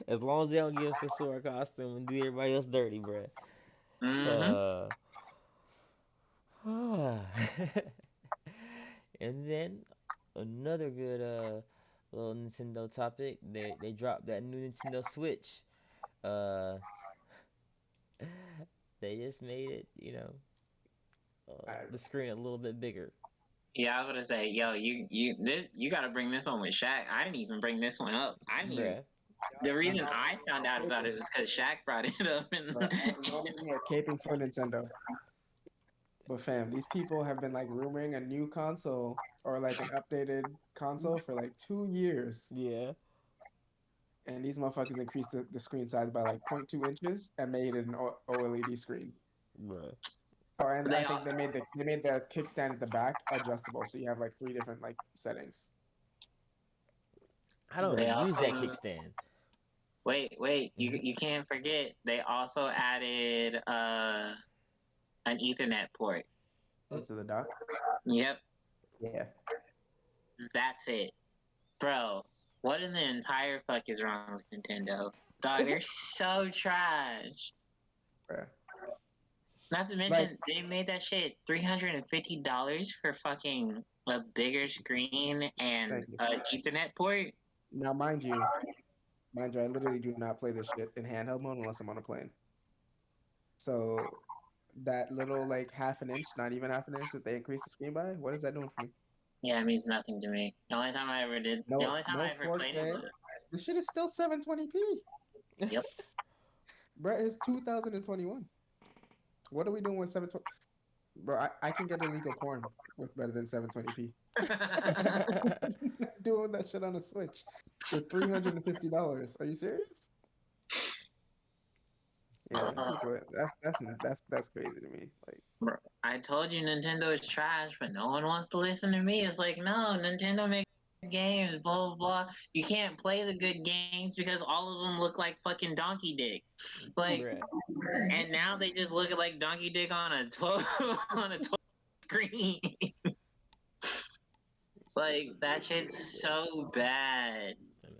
Speaker 1: as long as they don't give us a Sora costume and do everybody else dirty, bruh.
Speaker 2: Mm-hmm.
Speaker 1: Uh, and then another good little Nintendo topic. They dropped that new Nintendo Switch. Uh, they just made it,
Speaker 3: I
Speaker 1: the screen a little bit bigger.
Speaker 2: Yeah, I was gonna say, yo, you gotta bring this one with Shaq. I didn't even bring this one up. I didn't even.
Speaker 1: Bruh.
Speaker 2: The
Speaker 3: I'm
Speaker 2: reason
Speaker 3: out
Speaker 2: I found out about it
Speaker 3: caping,
Speaker 2: was because Shaq brought it up, and
Speaker 3: bro. I'm over here caping for Nintendo. But fam, these people have been like rumoring a new console or like an updated console for like 2 years.
Speaker 1: Yeah.
Speaker 3: And these motherfuckers increased the screen size by like zero point 0.2 inches and made it an OLED screen.
Speaker 1: Bruh.
Speaker 3: Oh, and I
Speaker 2: they
Speaker 3: think
Speaker 2: all
Speaker 3: they made the kickstand at the back adjustable, so you have like three different like settings.
Speaker 1: I don't
Speaker 2: they
Speaker 3: Very
Speaker 1: even
Speaker 3: nice.
Speaker 1: use that
Speaker 2: also
Speaker 1: kickstand.
Speaker 2: wait. You can't forget they also added an Ethernet port.
Speaker 1: Mm.
Speaker 3: Onto the dock.
Speaker 2: Yep,
Speaker 3: Yeah.
Speaker 2: that's it. Bro, what in the entire fuck is wrong with Nintendo? Dog, they're so trash.
Speaker 3: Bruh.
Speaker 2: Not to
Speaker 3: Like,
Speaker 2: mention, they made that shit $350 for fucking a bigger screen and
Speaker 3: thank you.
Speaker 2: an Ethernet port.
Speaker 3: Now, mind you, I literally do not play this shit in handheld mode unless I'm on a plane. So that little like half an inch, not even half an inch that they increased the screen by, what is that doing for me?
Speaker 2: Yeah, it means nothing to me. The
Speaker 3: No,
Speaker 2: only time I
Speaker 3: no
Speaker 2: ever played it
Speaker 3: 4K.
Speaker 2: was,
Speaker 3: This shit is still 720p.
Speaker 2: yep.
Speaker 3: Bro, it's 2021. What are we doing with 720? Bro, I can get illegal porn with better than 720p. Doing that shit on a Switch for $350. Are you serious? Yeah,
Speaker 2: uh,
Speaker 3: people. That's crazy to me. Like,
Speaker 2: bro, I told you Nintendo is trash, but no one wants to listen to me. It's like, no, Nintendo make. games, blah blah blah. You can't play the good games because all of them look like fucking Donkey Dick. Like,
Speaker 1: Bruh.
Speaker 2: and now they just look like Donkey Dick on a 12 on a 12 screen.
Speaker 3: It's
Speaker 2: Like that shit's
Speaker 3: ridiculous.
Speaker 2: so bad.
Speaker 1: Man.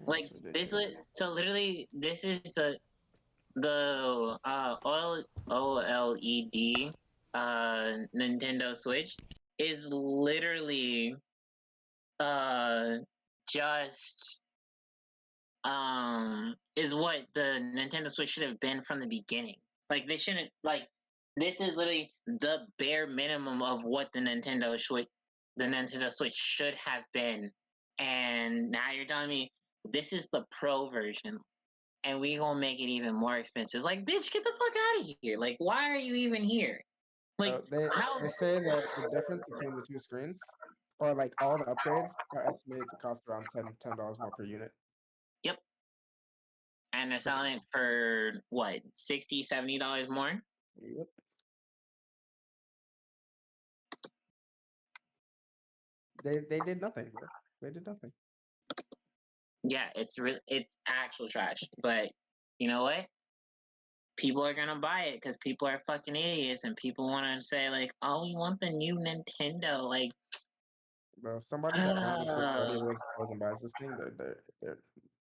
Speaker 2: Like
Speaker 3: It's
Speaker 2: this,
Speaker 3: ridiculous.
Speaker 2: so literally, this is the OLED Nintendo Switch is literally uh just is what the Nintendo Switch should have been from the beginning. Like they shouldn't like this is literally the bare minimum of what the Nintendo Switch should have been. And now you're telling me this is the pro version and we gonna make it even more expensive. Like, bitch, get the fuck out of here. Like, why are you even here? Like, how?
Speaker 3: They say that the difference between the two screens, or like all the upgrades, are estimated to cost around $10 more per unit.
Speaker 2: Yep. And they're
Speaker 3: So,
Speaker 2: selling it for what, $60, $70 more?
Speaker 3: yep. They did nothing, bro. They did nothing.
Speaker 2: Yeah, it's actual trash. But you know what? People are gonna buy it because people are fucking idiots and people want to say like, "Oh, we want the new Nintendo." Like,
Speaker 3: Bro, if somebody that owns a Switch already goes and buys this thing, they're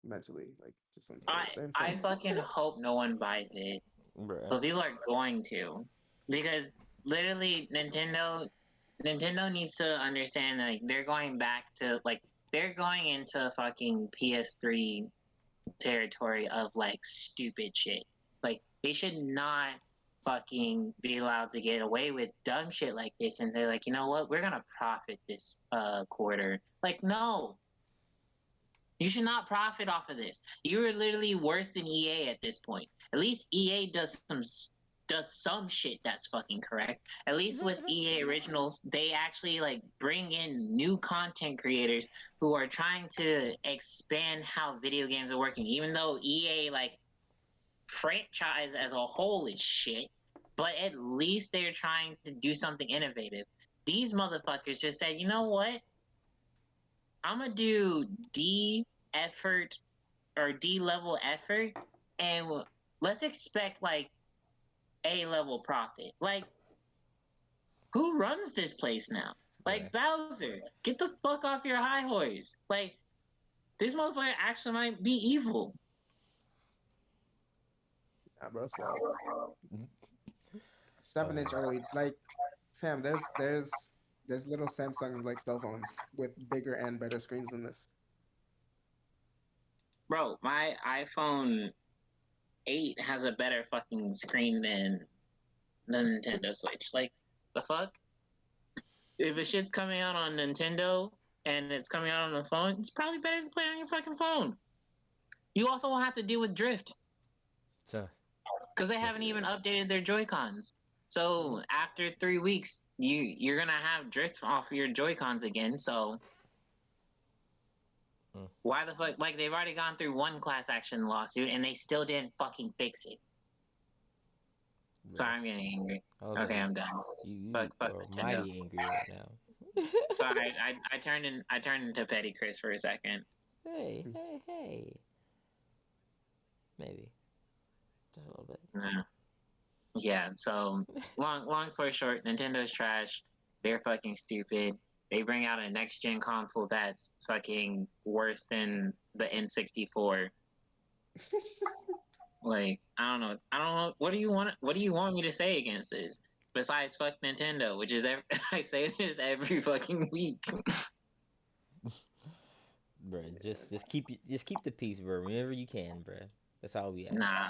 Speaker 3: mentally like just
Speaker 2: I
Speaker 3: unstable. They're
Speaker 2: I
Speaker 3: insane.
Speaker 2: fucking hope no one buys it,
Speaker 1: Bruh.
Speaker 2: but people are going to because literally Nintendo needs to understand that like, they're going back to like they're going into fucking PS3 territory of like stupid shit. Like they should not fucking be allowed to get away with dumb shit like this and they're like, you know what, we're gonna profit this quarter. Like, no, you should not profit off of this. You're literally worse than EA at this point. At least EA does some shit that's fucking correct. At least with EA Originals, they actually like bring in new content creators who are trying to expand how video games are working. Even though EA like franchise as a whole is shit, but at least they're trying to do something innovative. These motherfuckers just said, you know what? I'm gonna do D effort or D level effort, and let's expect like A level profit. Like, who runs this place now? Like
Speaker 1: Bruh.
Speaker 2: Bowser, get the fuck off your high horse. Like, this motherfucker actually might be evil.
Speaker 3: Yeah, bro, it's wild.
Speaker 1: Uh,
Speaker 3: 7-inch OLED, like, fam. There's little Samsung like cell phones with bigger and better screens than this.
Speaker 2: Bro, my iPhone 8 has a better fucking screen than the Nintendo Switch. Like, the fuck? If a shit's coming out on Nintendo and it's coming out on the phone, it's probably better to play on your fucking phone. You also won't have to deal with drift
Speaker 1: so,
Speaker 2: because they
Speaker 1: yeah.
Speaker 2: haven't even
Speaker 3: Yeah.
Speaker 2: updated their Joy Cons.
Speaker 3: Mhm.
Speaker 2: So after 3 weeks, you're gonna have drift off your Joy Cons again. So
Speaker 1: Mm,
Speaker 2: why the fuck? Like they've already gone through one class action lawsuit and they still didn't fucking fix it.
Speaker 1: bruh.
Speaker 2: Sorry, I'm getting angry.
Speaker 1: I was
Speaker 2: Okay,
Speaker 1: like,
Speaker 2: I'm done.
Speaker 1: you
Speaker 2: Fuck
Speaker 1: are
Speaker 2: Nintendo.
Speaker 1: mighty angry right now.
Speaker 2: Sorry, I turned into Petty Chris for a second.
Speaker 1: Hey, hey, hey. Maybe. Just a little bit.
Speaker 2: Yeah. Yeah, so long story short, Nintendo's trash. They're fucking stupid. They bring out a next gen console that's fucking worse than the N64. Like, I don't know. What do you want me to say against this? Besides fuck Nintendo, which is I say this every fucking week.
Speaker 1: Bruh, just keep the peace, bro. Whenever you can, bruh. That's all we ask.
Speaker 2: Nah,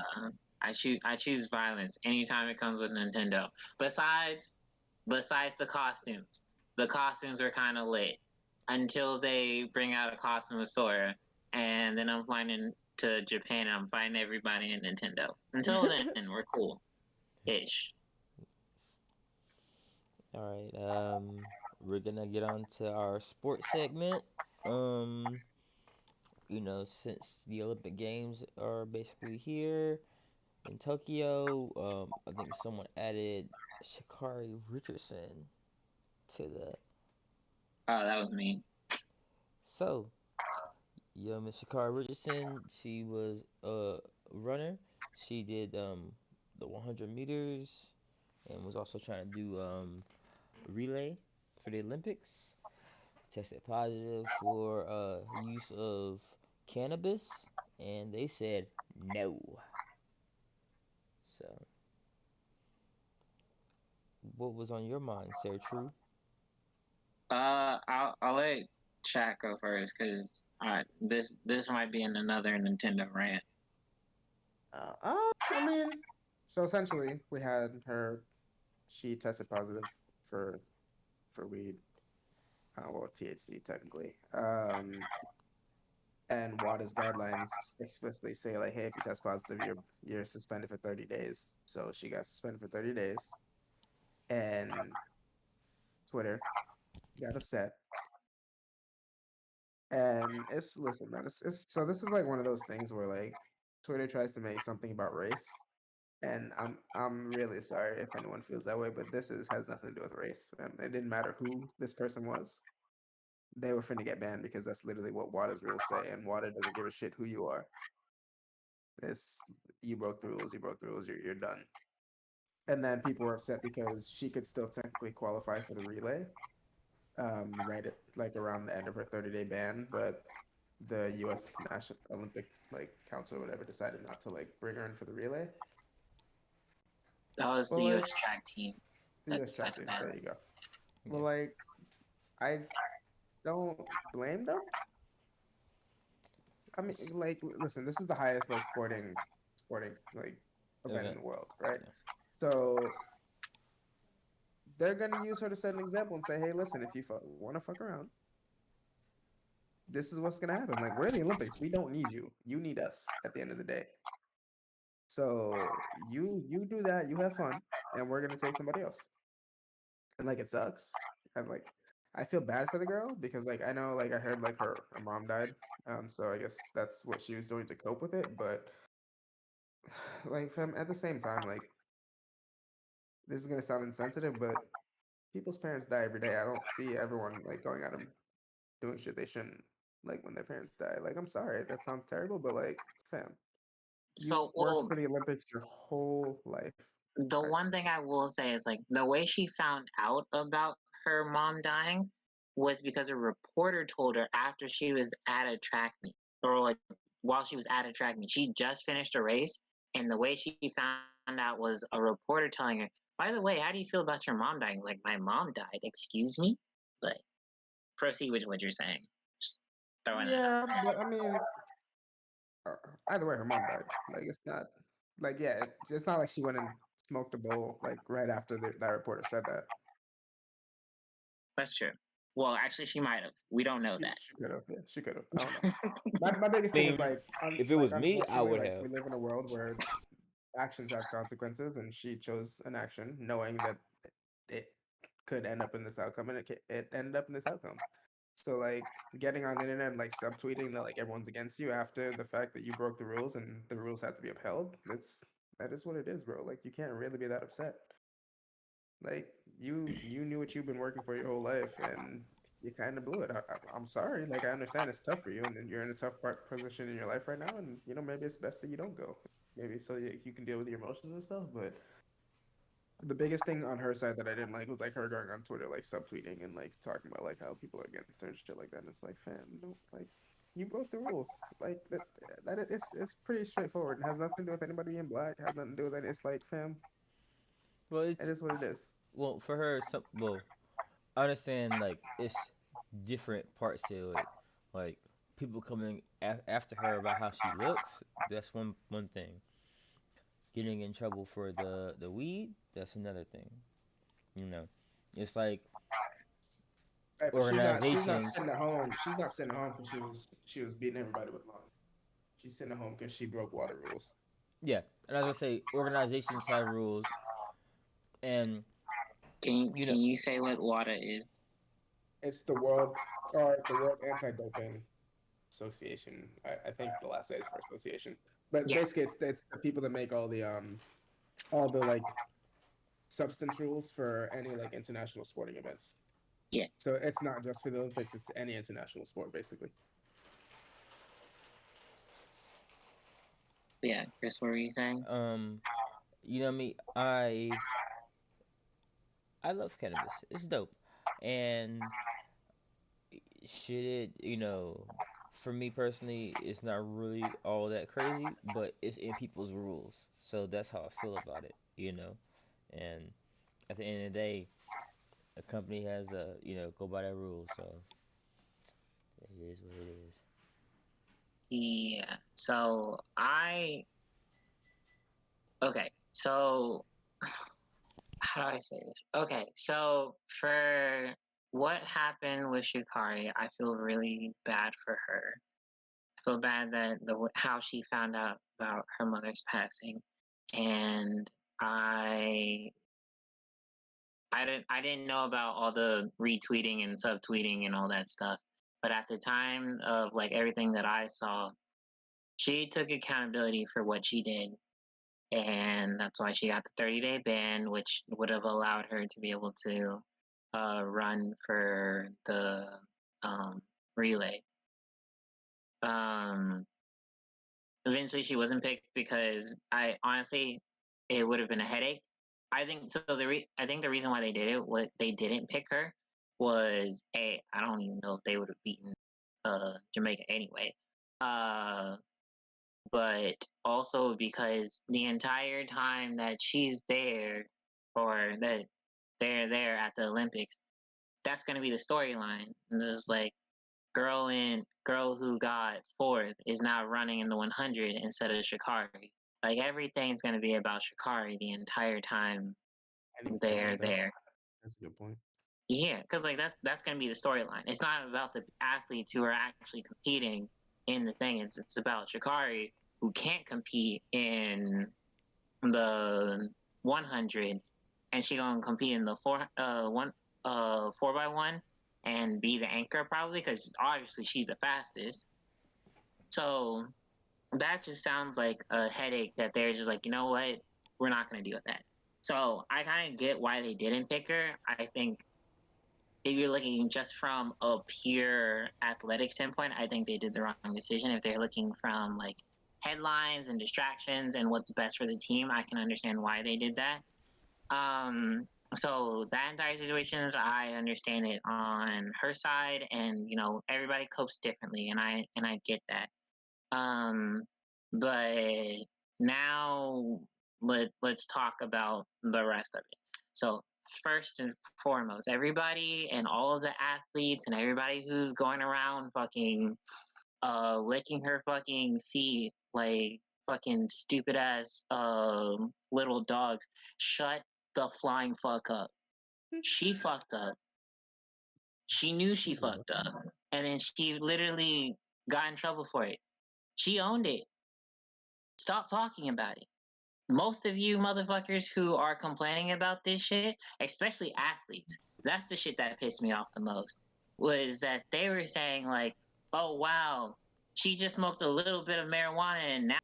Speaker 2: I choose violence anytime it comes with Nintendo. Besides besides the costumes are kind of lit until they bring out a costume of Sora, and then I'm flying into Japan and I'm fighting everybody in Nintendo. Until then, we're cool ish.
Speaker 1: All right. We're gonna get on to our sports segment. Um, since the Olympic Games are basically here in Tokyo, I think someone added Shikari Richardson to the
Speaker 2: Oh, that was me.
Speaker 1: So, yeah, Miss Shikari Richardson, she was a runner. She did the 100 meters and was also trying to do relay for the Olympics. Tested positive for use of cannabis, and they said no. So, what was on your mind, Sarah True?
Speaker 2: I'll let chat go first because this might be in another Nintendo rant.
Speaker 3: I mean, so essentially, we had her. She tested positive for weed, well, THC technically. And WADA's guidelines explicitly say like, hey, if you test positive, you're suspended for 30 days. So she got suspended for 30 days, and Twitter got upset. And it's listen, man, it's so this is like one of those things where like Twitter tries to make something about race. And I'm really sorry if anyone feels that way, but this is has nothing to do with race. It didn't matter who this person was. They were finna get banned because that's literally what WADA's rules say, and WADA doesn't give a shit who you are. It's you broke the rules, you broke the rules, you're done. And then people were upset because she could still technically qualify for the relay, right at like around the end of her 30-day ban, but the U.S. National Olympic like Council or whatever decided not to like bring her in for the relay.
Speaker 2: That was
Speaker 3: Well,
Speaker 2: the
Speaker 3: like
Speaker 2: U.S. track team
Speaker 3: the
Speaker 2: that
Speaker 3: U.S. track
Speaker 2: decided
Speaker 3: team,
Speaker 2: that.
Speaker 3: there you go.
Speaker 1: Yeah.
Speaker 3: Well, like I don't blame them. I mean, like, listen, this is the highest like sporting like event in
Speaker 1: Event.
Speaker 3: the world, right?
Speaker 1: Yeah.
Speaker 3: So they're gonna use her to set an example and say, hey, listen, if you want to fuck around, this is what's gonna happen. Like, we're in the Olympics, we don't need you. You need us at the end of the day. So you do that, you have fun, and we're gonna take somebody else. And like, it sucks. And like, I feel bad for the girl because like I know like I heard like her mom died. So I guess that's what she was doing to cope with it, but like from at the same time, like this is gonna sound insensitive, but people's parents die every day. I don't see everyone like going out and doing shit they shouldn't like when their parents die. Like I'm sorry, that sounds terrible, but like fam, you've
Speaker 2: So,
Speaker 3: worked
Speaker 2: well,
Speaker 3: for the Olympics your whole life.
Speaker 2: the
Speaker 3: I,
Speaker 2: one thing I will say is like the way she found out about her mom dying was because a reporter told her after she was at a track meet or like while she was at a track meet. She just finished a race, and the way she found out was a reporter telling her, "By the way, how do you feel about your mom dying?" Like, my mom died. Excuse me, but proceed with what you're saying. Just throwing that out.
Speaker 3: yeah, but I mean, uh, either way, her mom died. Like it's not like yeah, it's not like she went and smoked a bowl like right after that reporter said that.
Speaker 2: That's true. Well, actually, she might have. We don't know
Speaker 3: She could have. Yeah, she could have. I don't know.
Speaker 2: that.
Speaker 3: My biggest
Speaker 1: I
Speaker 3: thing is
Speaker 1: mean, if it
Speaker 3: like
Speaker 1: was me, I
Speaker 3: unfortunately
Speaker 1: would
Speaker 3: like
Speaker 1: have.
Speaker 3: we live in a world where actions have consequences, and she chose an action knowing that it could end up in this outcome, and it ended up in this outcome. So like getting on the internet and like subtweeting that like everyone's against you after the fact that you broke the rules and the rules had to be upheld. That is what it is, bro. Like you can't really be that upset. Like you knew what you've been working for your whole life, and you kind of blew it. I'm sorry. Like I understand it's tough for you, and you're in a tough position in your life right now, and maybe it's best that you don't go. Maybe so you can deal with your emotions and stuff. But the biggest thing on her side that I didn't like was like her going on Twitter like subtweeting and like talking about like how people are against her and shit like that. And it's like, fam, no, like you broke the rules. Like it's pretty straightforward. It has nothing to do with anybody being black. It has nothing to do with it. It's like, fam,
Speaker 1: Well,
Speaker 3: it
Speaker 1: it's
Speaker 3: is what it is.
Speaker 1: well for her. Some well, I understand like it's different parts to it. Like people coming after her about how she looks. That's one thing. Getting in trouble for the weed. That's another thing. You know, it's like
Speaker 3: Right, but she's not
Speaker 1: organizations.
Speaker 3: sitting at home. She's not sitting at home because she was beating everybody with law. She's sitting at home because she broke water rules.
Speaker 1: Yeah, and as I say, organizations have rules, and you
Speaker 2: Can
Speaker 1: know,
Speaker 2: you say what WADA is?
Speaker 3: It's the World Anti-Doping Association. I think the last A is for association, but
Speaker 2: Yeah.
Speaker 3: basically it's the people that make all the like substance rules for any like international sporting events.
Speaker 2: Yeah,
Speaker 3: So it's not just for the Olympics; it's any international sport, basically.
Speaker 2: yeah. Chris, what were you saying?
Speaker 1: Um, you know me, I love cannabis. It's dope, and should it, for me personally, it's not really all that crazy, but it's in people's rules, so that's how I feel about it. And at the end of the day, a company has go by that rule, so it is what it is.
Speaker 2: Yeah. So I okay. So how do I say this? Okay. So for what happened with Shikari, I feel really bad for her. I feel bad that how she found out about her mother's passing, and I I didn't know about all the retweeting and subtweeting and all that stuff. But at the time of like everything that I saw, she took accountability for what she did, and that's why she got the 30-day ban, which would have allowed her to be able to run for the um, relay. Um, Eventually, she wasn't picked because I honestly, it would have been a headache. I think so. I think the reason why they did it, what they didn't pick her, was I don't even know if they would have beaten Jamaica anyway. Uh, but also because the entire time that she's there, or that they're there at the Olympics, that's going to be the storyline. This is like girl who got fourth is now running in the 100 instead of Shikari. Like everything's going to be about Shikari the entire time
Speaker 3: I didn't even think
Speaker 2: they're
Speaker 3: about that.
Speaker 2: there.
Speaker 3: That's a good point.
Speaker 2: Yeah, because like that's going to be the storyline. It's not about the athletes who are actually competing in the thing. It's about Shikari who can't compete in the 100, and she gonna compete in the 4x1 and be the anchor probably because obviously she's the fastest. So that just sounds like a headache that they're just like, you know what, we're not gonna deal with that. So I kind of get why they didn't pick her. I think if you're looking just from a pure athletic standpoint, I think they did the wrong decision. If they're looking from like headlines and distractions and what's best for the team, I can understand why they did that. So that entire situation, I understand it on her side, and everybody copes differently, and I get that. Um, but now let's talk about the rest of it. So first and foremost, everybody and all of the athletes and everybody who's going around fucking licking her fucking feet like fucking stupid ass little dogs. Shut the flying fuck up. She fucked up. She knew she fucked up. And then she literally got in trouble for it. She owned it. Stop talking about it. Most of you motherfuckers who are complaining about this shit, especially athletes, that's the shit that pissed me off the most. Was that they were saying like, "Oh wow, she just smoked a little bit of marijuana and now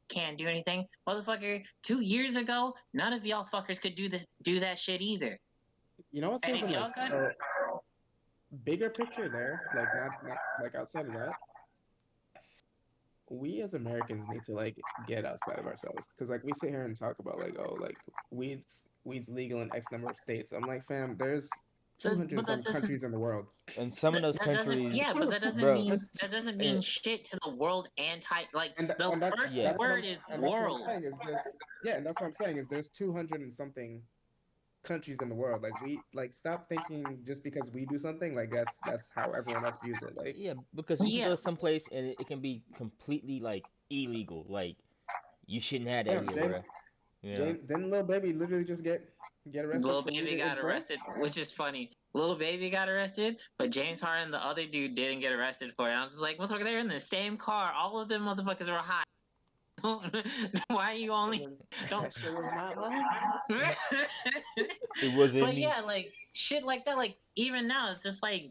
Speaker 2: can't do anything." Motherfucker, 2 years ago, none of y'all fuckers could do that shit either.
Speaker 3: You know what's
Speaker 2: And if
Speaker 3: something like
Speaker 2: y'all could,
Speaker 3: so bigger picture there, like not like outside of that, we as Americans need to like get outside of ourselves because like we sit here and talk about like oh like weed's legal in X number of states. I'm like fam, there's 200
Speaker 2: but
Speaker 3: and
Speaker 2: that
Speaker 3: some
Speaker 2: doesn't
Speaker 3: countries in the world.
Speaker 1: And some of those
Speaker 2: that doesn't
Speaker 1: countries,
Speaker 2: yeah,
Speaker 3: Two
Speaker 2: but
Speaker 3: to
Speaker 2: that
Speaker 3: four,
Speaker 2: doesn't
Speaker 1: bro,
Speaker 2: mean
Speaker 3: that's
Speaker 1: eh,
Speaker 2: shit to the world anti like the
Speaker 3: and
Speaker 2: first
Speaker 1: yeah,
Speaker 3: that's what
Speaker 2: word is
Speaker 3: and that's what I'm
Speaker 2: world.
Speaker 3: saying is this yeah, and that's what I'm saying is there's 200 and something countries in the world. Like we like stop thinking just because we do something like that's how everyone else views it. Like
Speaker 1: yeah, because you can
Speaker 2: Yeah,
Speaker 1: go someplace and it can be completely like illegal. Like you shouldn't have that
Speaker 3: damn,
Speaker 1: here, bro. You know?
Speaker 3: Didn't Lil Baby literally just get arrested
Speaker 2: Lil
Speaker 3: for weed
Speaker 2: Baby
Speaker 3: in
Speaker 2: got
Speaker 3: France?
Speaker 2: arrested, which is funny. Lil Baby got arrested, but James Harden, the other dude, didn't get arrested for it. I was just like, motherfucker, they're in the same car. All of them motherfuckers were high. Why you only don't?
Speaker 3: That shit was not live.
Speaker 1: It wasn't
Speaker 2: But
Speaker 1: me.
Speaker 2: yeah, like shit like that. Like even now, it's just like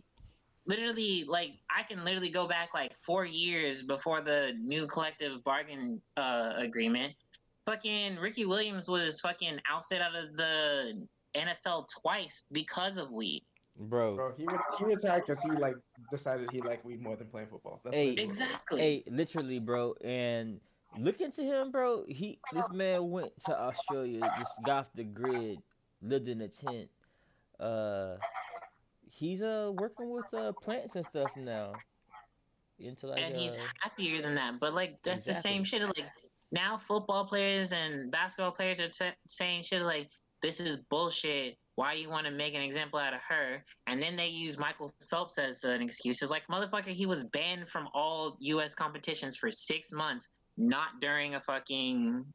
Speaker 2: literally like I can literally go back like 4 years before the new collective bargain agreement. Fucking Ricky Williams was fucking ousted out of the NFL twice because of weed.
Speaker 1: bro.
Speaker 3: Bro, he retired because he like decided he liked weed more than playing football. That's literally
Speaker 1: Hey,
Speaker 3: what it was.
Speaker 2: Exactly.
Speaker 1: hey, literally, bro. And look into him, bro. This man went to Australia, just got off the grid, lived in a tent. Uh, he's working with plants and stuff now. Into like
Speaker 2: And he's happier than that. But like that's the same
Speaker 1: exactly.
Speaker 2: shit. Like now, football players and basketball players are saying shit like, "This is bullshit. Why you want to make an example out of her?" And then they use Michael Phelps as an excuse. It's like, motherfucker, he was banned from all U.S. competitions for 6 months, not during a fucking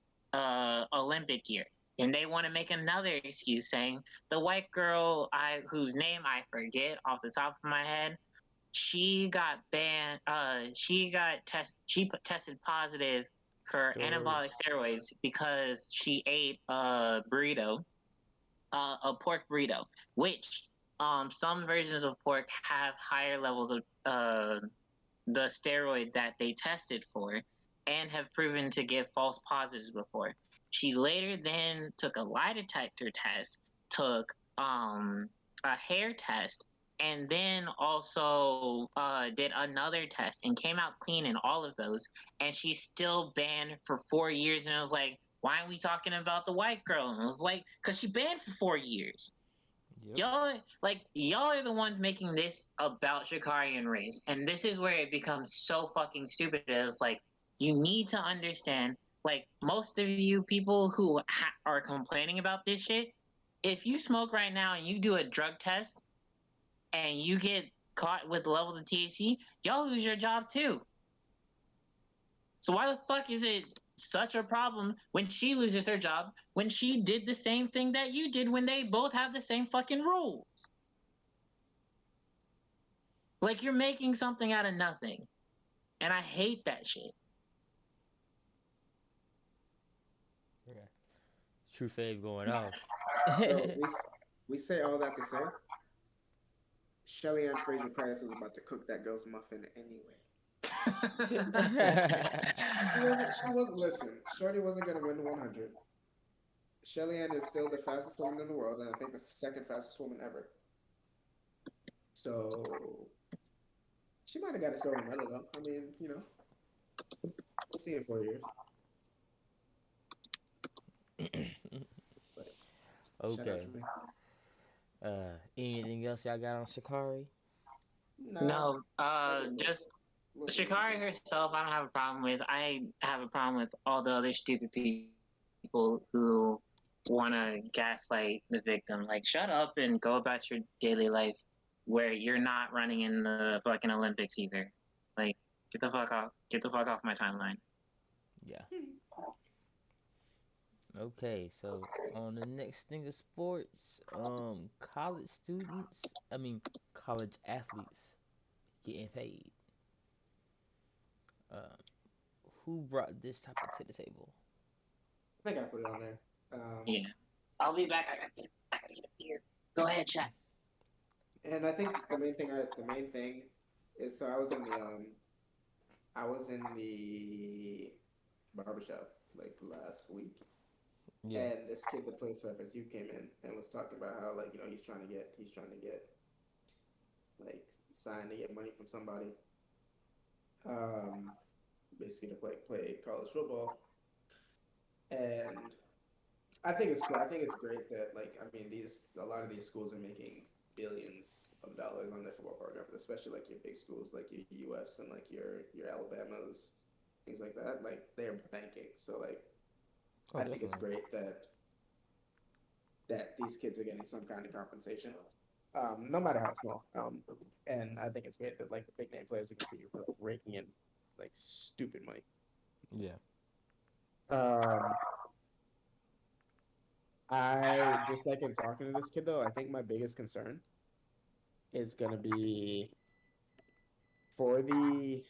Speaker 2: Olympic year. And they want to make another excuse saying the white girl whose name I forget off the top of my head, she got banned. Tested positive for anabolic
Speaker 1: Steroids.
Speaker 2: steroids because she ate a burrito, a pork burrito, which some versions of pork have higher levels of the steroid that they tested for and have proven to give false positives before. She later then took a lie detector test, took a hair test, and then also did another test and came out clean in all of those. And she's still banned for 4 years. And I was like, why are we talking about the white girl? And I was like, because she banned for 4 years.
Speaker 1: Yep.
Speaker 2: Y'all are the ones making this about Shikari and race, and this is where it becomes so fucking stupid. It's like you need to understand, like most of you people who are complaining about this shit, if you smoke right now and you do a drug test and you get caught with levels of THC, y'all lose your job too. So why the fuck is it such a problem when she loses her job when she did the same thing that you did when they both have the same fucking rules? Like you're making something out of nothing. And I hate that shit.
Speaker 1: Yeah. True fave going off.
Speaker 3: So we say all that to say, Shelly Ann Fraser Price was about to cook that girl's muffin anyway. She wasn't, listen, Shorty wasn't gonna win 100. Shelly Ann is still the fastest woman in the world, and I think the second fastest woman ever. So she might have got a silver medal though. I mean, we'll see in 4 years. But shout out
Speaker 1: Okay.
Speaker 3: to me.
Speaker 1: Anything else y'all got on Shikari?
Speaker 3: Nah,
Speaker 2: No,
Speaker 3: like I said,
Speaker 2: just
Speaker 3: we'll see in
Speaker 2: Shikari
Speaker 3: 4 years.
Speaker 2: herself, I don't have a problem with. I have a problem with all the other stupid people who want to gaslight the victim. Like, shut up and go about your daily life where you're not running in the fucking Olympics either. Like, get the fuck off. Get the fuck off my timeline.
Speaker 1: Yeah. Okay, so on the next thing of sports, college students, I mean college athletes getting paid. Um, who brought this topic to the table?
Speaker 3: I think I put it on there.
Speaker 2: Yeah. I'll be back. I gotta get a beer. Go ahead, chat.
Speaker 3: And I think the main thing is, so I was in the barbershop like last week,
Speaker 1: Yeah,
Speaker 3: and this kid that plays for FSU came in and was talking about how, like, he's trying to get like signed to get money from somebody, um basically to play college football. And I think it's cool. I think it's great that, like, I mean, these a lot of these schools are making billions of dollars on their football programs, especially like your big schools like your UFs and like your Alabamas, things like that. Like, they're banking. So like,
Speaker 1: oh
Speaker 3: I think it's
Speaker 1: definitely.
Speaker 3: great that these kids are getting some kind of compensation, no matter how small. And I think it's great that like the big name players are going to be raking in like stupid money.
Speaker 1: Yeah,
Speaker 3: Um, I just like in talking to this kid though. I think my biggest concern is gonna be for the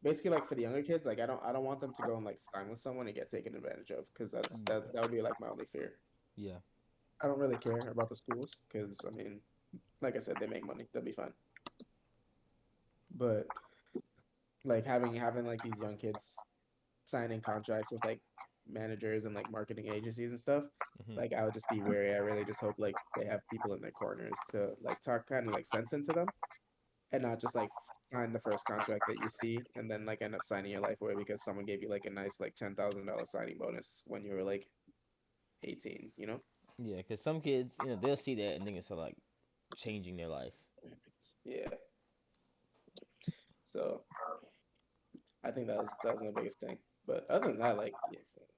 Speaker 3: basically like for the younger kids. Like, I don't want them to go and like sign with someone and get taken advantage of, because that would be like my only fear.
Speaker 1: yeah,
Speaker 3: I don't really care about the schools because, I mean, like I said, they make money. They'll be fine. But like having like these young kids signing contracts with like managers and like marketing agencies and stuff,
Speaker 1: Hmm.
Speaker 3: like I would just be wary. I really just hope like they have people in their corners to like talk kind of like sense into them and not just like sign the first contract that you see and then like end up signing your life away because someone gave you like a nice like $10,000 signing bonus when you were like 18, you know?
Speaker 1: Yeah, because some kids, they'll see that and think it's like changing their life.
Speaker 3: Yeah. So I think that was the biggest thing. But other than that, like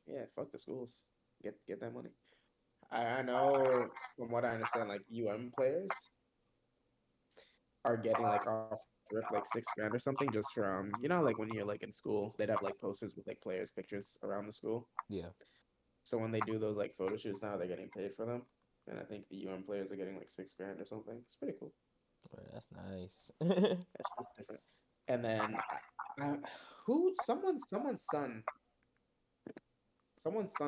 Speaker 3: yeah, fuck the schools. Get that money. I know from what I understand, like players are getting like off rip like 6 grand or something just from like when you're like in school, they'd have like posters with like players' pictures around the school.
Speaker 1: Yeah,
Speaker 3: So when they do those like photo shoots now, they're getting paid for them. And I think the players are getting like 6 grand or something. It's pretty cool.
Speaker 1: right, that's nice.
Speaker 3: That's just different. And then I, who someone's son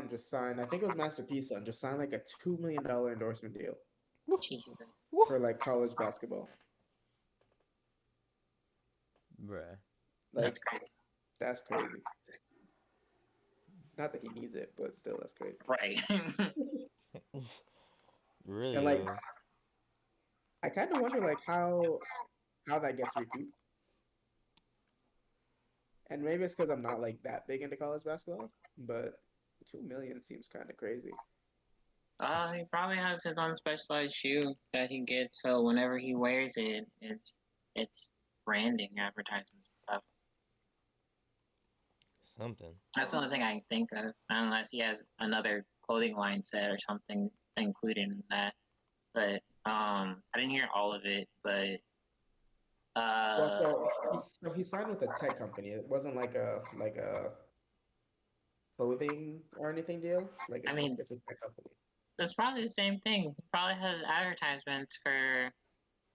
Speaker 3: just signed. I think it was Master P's son just signed like a $2 million endorsement deal
Speaker 1: Woo,
Speaker 2: Jesus.
Speaker 1: woo.
Speaker 3: for like college basketball.
Speaker 1: Bruh.
Speaker 3: Like
Speaker 2: That's crazy.
Speaker 3: that's crazy. Not that he needs it, but still that's crazy.
Speaker 2: Right.
Speaker 1: Really
Speaker 3: And like
Speaker 1: though.
Speaker 3: I kind of wonder like how that gets recouped. And maybe it's because I'm not like that big into college basketball, but 2 million seems kind of crazy.
Speaker 2: He probably has his own specialized shoe that he gets, so whenever he wears it, it's branding, advertisements and stuff.
Speaker 1: Something.
Speaker 2: That's the only thing I can think of, unless he has another clothing line set or something included in that. But I didn't hear all of it, but
Speaker 3: Well,
Speaker 2: uh,
Speaker 3: so he signed with a tech company. It wasn't like a clothing or anything deal. Like
Speaker 2: I mean,
Speaker 3: it's a tech company.
Speaker 2: it's probably the same thing. He probably has advertisements for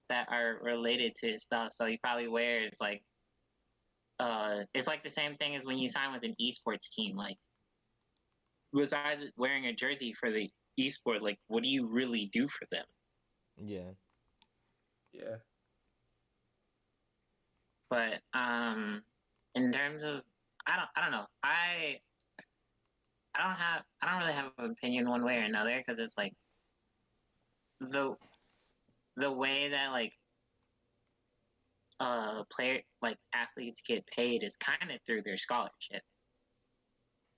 Speaker 2: that are related to his stuff, so he probably wears like it's like the same thing as when you sign with an esports team. Like, besides wearing a jersey for the esport, like, what do you really do for them?
Speaker 1: Yeah.
Speaker 3: Yeah.
Speaker 2: But in terms of, I don't know. I don't really have an opinion one way or another because it's like the the way that like player like athletes get paid is kind of through their scholarship.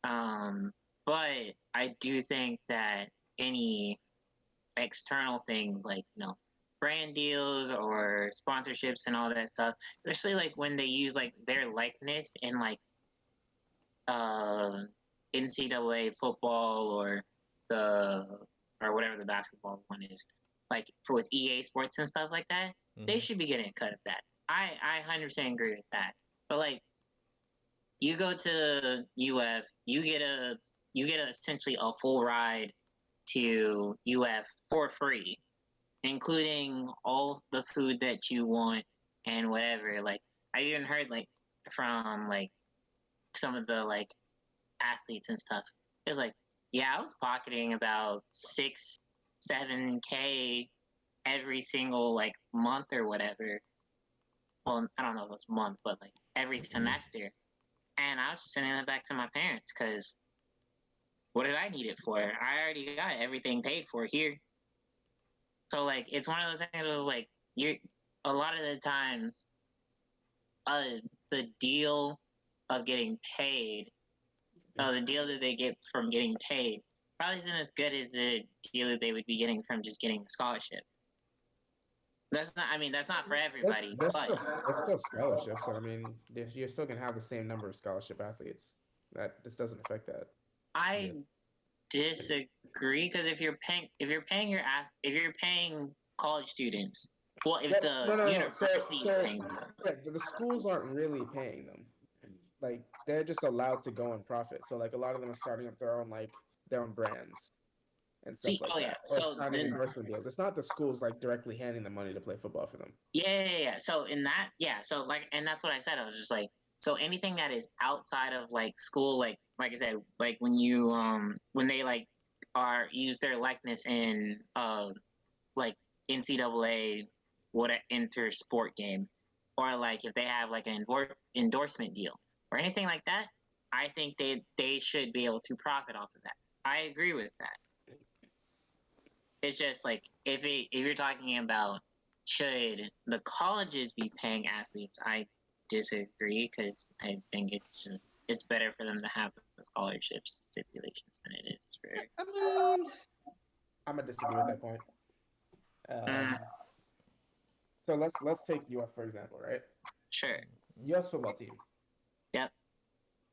Speaker 2: Um, but I do think that any external things like brand deals or sponsorships and all that stuff, especially like when they use like their likeness in like uh, NCAA football or the or whatever the basketball one is, like for with EA Sports and stuff like that, they
Speaker 1: Hmm.
Speaker 2: should be getting a cut of that. I 100% agree with that. But like you go to UF, you get essentially a full ride to UF for free, including all the food that you want and whatever. Like I even heard like from like some of the like athletes and stuff. It was like, yeah, I was pocketing about 7K every single like month or whatever. Well, I don't know if it was month, but like every semester. And I was just sending that back to my parents because what did I need it for? I already got everything paid for here. So like it's one of those things where it's like you're a lot of the times uh the deal of getting paid, the deal that they get from getting paid probably isn't as good as the deal that they would be getting from just getting a scholarship. That's not. I mean, that's not for
Speaker 3: There's
Speaker 2: everybody,
Speaker 3: there's
Speaker 2: but
Speaker 3: still there's still scholarships. I mean, you're still gonna have the same number of scholarship athletes. That this doesn't affect that.
Speaker 2: I
Speaker 1: Yeah.
Speaker 2: disagree because if you're paying college students, well, if
Speaker 3: Yeah,
Speaker 2: the
Speaker 3: no, no, no. So
Speaker 2: university is
Speaker 3: so
Speaker 2: paying them,
Speaker 3: yeah, the schools aren't really paying them. Like they're just allowed to go and profit. So like a lot of them are starting up their own brands and stuff
Speaker 2: see,
Speaker 3: like
Speaker 2: oh yeah,
Speaker 3: that, or
Speaker 2: so
Speaker 3: signing
Speaker 2: then
Speaker 3: endorsement deals. It's not the schools like directly handing them money to play football for them.
Speaker 2: yeah. So in that, yeah. So like, and that's what I said. I was just like, so anything that is outside of like school, like I said, like when they like are use their likeness in like NCAA what an inter sport game, or like if they have like an endorsement deal or anything like that. I think they should be able to profit off of that. I agree with that. It's just like if you're talking about should the colleges be paying athletes, I disagree because I think it's better for them to have the scholarship stipulations than it is for.
Speaker 3: I mean, I'm gonna disagree with that point.
Speaker 2: Mm,
Speaker 3: So let's take UF for example, right?
Speaker 2: sure.
Speaker 3: US football team.
Speaker 2: Yep.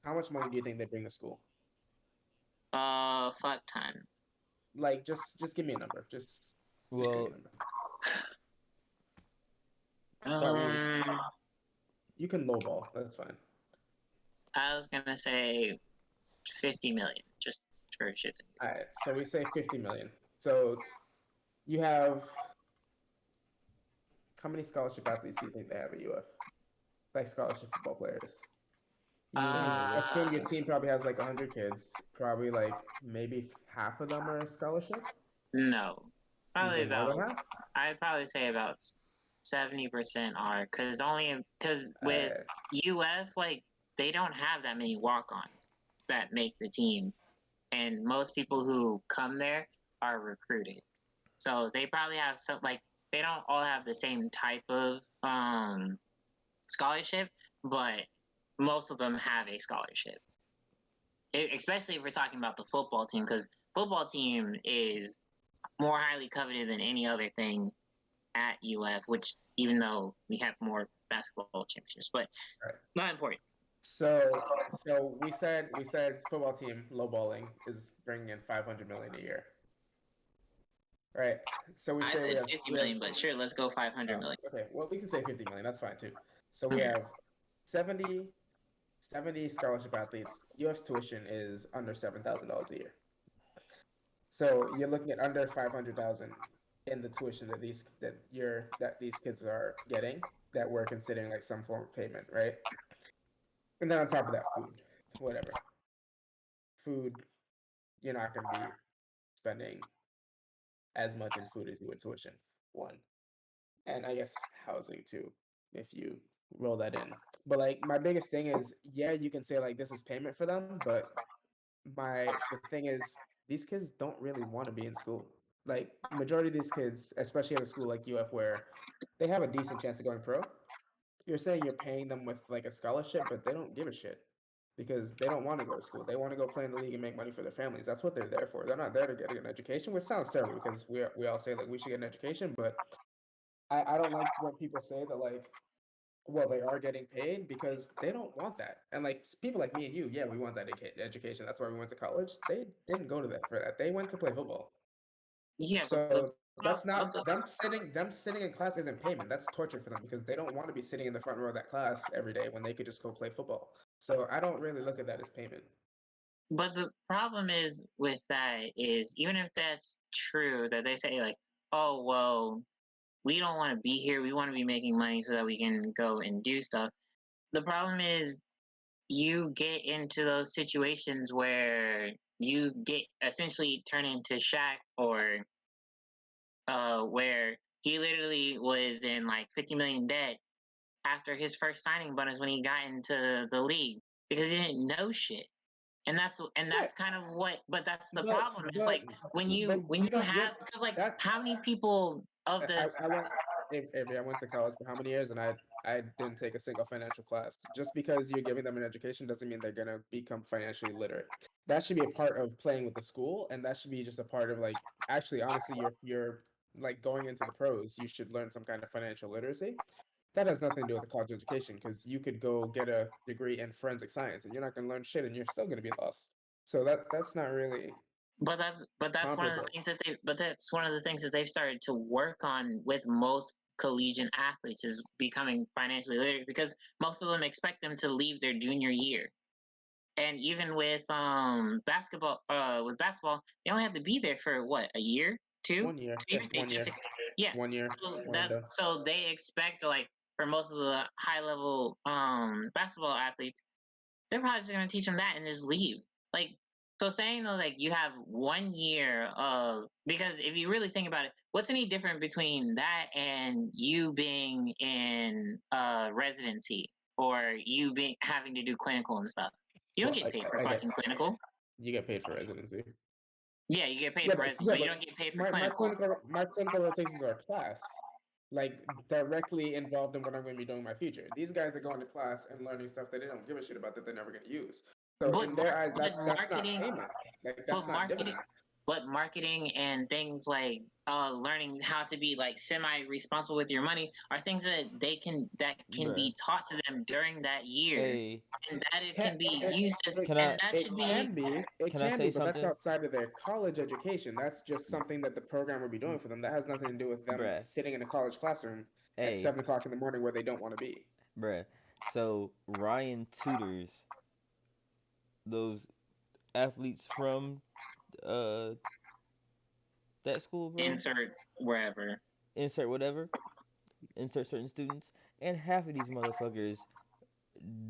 Speaker 3: How much money do you think they bring to school?
Speaker 2: Fuck ton.
Speaker 3: Like, just give me a number. Just give me
Speaker 1: Well,
Speaker 3: a number. Start with you can lowball. That's fine.
Speaker 2: I was gonna say 50 million, just for shits and
Speaker 3: All right.
Speaker 2: giggles.
Speaker 3: So we say 50 million. So you have how many scholarship athletes do you think they have at UF? Like scholarship football players. You assume your team probably has like 100 kids. Probably like maybe half of them are scholarship.
Speaker 2: No,
Speaker 3: You
Speaker 2: probably
Speaker 3: think more than
Speaker 2: about.
Speaker 3: half?
Speaker 2: I'd probably say about 70% are because with
Speaker 3: Uh,
Speaker 2: UF like they don't have that many walk-ons that make the team, and most people who come there are recruited. So they probably have some like they don't all have the same type of scholarship, but most of them have a scholarship. Especially if we're talking about the football team, because football team is more highly coveted than any other thing at UF. Which even though we have more basketball championships, but
Speaker 3: right.
Speaker 2: not important.
Speaker 3: So we said football team lowballing is bringing in 500 million a year, right? So we
Speaker 2: I
Speaker 3: say
Speaker 2: said 50 million, but sure, let's go 500 million.
Speaker 3: okay. Well, we can say 50 million. That's fine too. So we have 70 70 scholarship athletes. UF's tuition is under $7,000 a year. So you're looking at under 500,000 in the tuition that these kids are getting that we're considering like some form of payment, right? And then on top of that, food, whatever. Food, you're not going to be spending as much in food as you would tuition. One, and I guess housing too, if you roll that in. But like my biggest thing is, yeah, you can say like this is payment for them, but the thing is these kids don't really want to be in school. Like majority of these kids, especially at a school like UF where they have a decent chance of going pro, you're saying you're paying them with like a scholarship, but they don't give a shit because they don't want to go to school. They want to go play in the league and make money for their families. That's what they're there for. They're not there to get an education, which sounds terrible because we all say like we should get an education, but I don't like when people say that like well, they are getting paid because they don't want that. And like people like me and you, yeah, we want that education. That's why we went to college. They didn't go to that for that. They went to play football.
Speaker 2: Yeah, but
Speaker 3: So that's not them sitting in class isn't payment. That's torture for them because they don't want to be sitting in the front row of that class every day when they could just go play football. So I don't really look at that as payment.
Speaker 2: but the problem is with that is even if that's true that they say like, oh well, we don't want to be here. We want to be making money so that we can go and do stuff. The problem is you get into those situations where you get essentially turn into Shaq or where he literally was in like 50 million debt after his first signing bonus when he got into the league because he didn't know shit. And that's
Speaker 3: Right.
Speaker 2: kind of what but that's the
Speaker 3: But
Speaker 2: problem. It's
Speaker 3: but
Speaker 2: like when
Speaker 3: but
Speaker 2: you
Speaker 3: you don't
Speaker 2: have because like
Speaker 3: that
Speaker 2: how many people of this
Speaker 3: I went Avery, I went to college for how many years and I didn't take a single financial class. Just because you're giving them an education doesn't mean they're gonna become financially literate. That should be a part of playing with the school, and that should be just a part of like actually honestly you're like going into the pros, you should learn some kind of financial literacy. That has nothing to do with the college education because you could go get a degree in forensic science and you're not gonna learn shit and you're still gonna be lost. So that's not really
Speaker 2: but that's one of the
Speaker 3: comparable.
Speaker 2: things that they but that's one of the things that they've started to work on with most collegiate athletes is becoming financially literate because most of them expect them to leave their junior year. And even with basketball they only have to be there for what, a year, two
Speaker 3: 1 year.
Speaker 2: two
Speaker 3: Yeah,
Speaker 2: years, they
Speaker 3: one
Speaker 2: just
Speaker 3: year.
Speaker 2: yeah.
Speaker 3: 1 year.
Speaker 2: So
Speaker 3: One and done.
Speaker 2: they expect like for most of the high level basketball athletes they're probably just gonna teach them that and just leave. Like, so saying though, like you have 1 year of because if you really think about it, what's any different between that and you being in residency or you being having to do clinical and stuff? You don't
Speaker 3: Well,
Speaker 2: get paid for
Speaker 3: I get
Speaker 2: fucking clinical.
Speaker 3: you get paid for residency.
Speaker 2: Yeah, you get paid
Speaker 3: Yeah,
Speaker 2: for residency,
Speaker 3: yeah,
Speaker 2: but you
Speaker 3: but
Speaker 2: don't get paid for
Speaker 3: my
Speaker 2: clinical.
Speaker 3: clinical rotations are class, like directly involved in what I'm going to be doing in my future. These guys are going to class and learning stuff that they don't give a shit about that they're never going to use. So
Speaker 2: But
Speaker 3: in their eyes,
Speaker 2: but
Speaker 3: that's not
Speaker 2: marketing,
Speaker 3: payment. Like that's
Speaker 2: but
Speaker 3: not
Speaker 2: marketing,
Speaker 3: dividends.
Speaker 2: but marketing and things like learning how to be like semi responsible with your money are things that can
Speaker 1: Bruh.
Speaker 2: be taught to them during that year,
Speaker 1: Hey,
Speaker 2: and that it
Speaker 3: Can,
Speaker 2: can be used as,
Speaker 1: can
Speaker 2: and
Speaker 1: I
Speaker 2: that
Speaker 3: it
Speaker 2: should be.
Speaker 3: can be,
Speaker 1: can I say
Speaker 3: but that's
Speaker 1: something?
Speaker 3: outside of their college education. That's just something that the program will be doing for them. That has nothing to do with them
Speaker 1: Bruh.
Speaker 3: sitting in a college classroom at
Speaker 1: Hey,
Speaker 3: 7 o'clock in the morning where they don't want to be.
Speaker 1: bruh. So Ryan tutors those athletes from uh that school, bro.
Speaker 2: Insert wherever.
Speaker 1: Insert whatever. Insert certain students, and half of these motherfuckers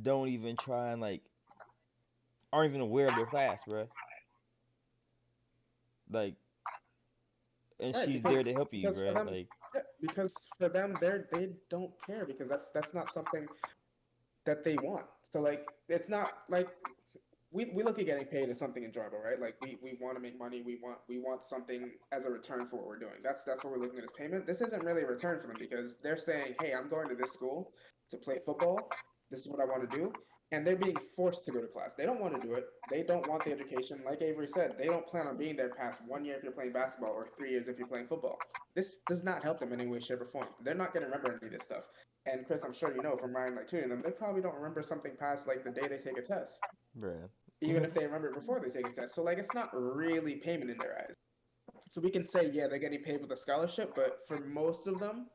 Speaker 1: don't even try and like aren't even aware of their class, bro. Like, and
Speaker 3: Right,
Speaker 1: she's there to help you,
Speaker 3: because for
Speaker 1: bro.
Speaker 3: them,
Speaker 1: Like,
Speaker 3: yeah, because for them, they don't care because that's not something that they want. So like it's not like we look at getting paid as something enjoyable, right? Like we want to make money, we want something as a return for what we're doing. That's what we're looking at as payment. This isn't really a return for them because they're saying, "Hey, I'm going to this school to play football. This is what I want to do." And they're being forced to go to class. They don't want to do it. They don't want the education. Like Avery said, they don't plan on being there past 1 year if you're playing basketball or 3 years if you're playing football. This does not help them in any way, shape, or form. They're not going to remember any of this stuff. And Chris, I'm sure you know from Ryan like tuning them, they probably don't remember something past like the day they take a test,
Speaker 1: bro.
Speaker 3: even if they remember it before they take a test. So like it's not really payment in their eyes. So we can say, yeah, they're getting paid with a scholarship, but for most of them,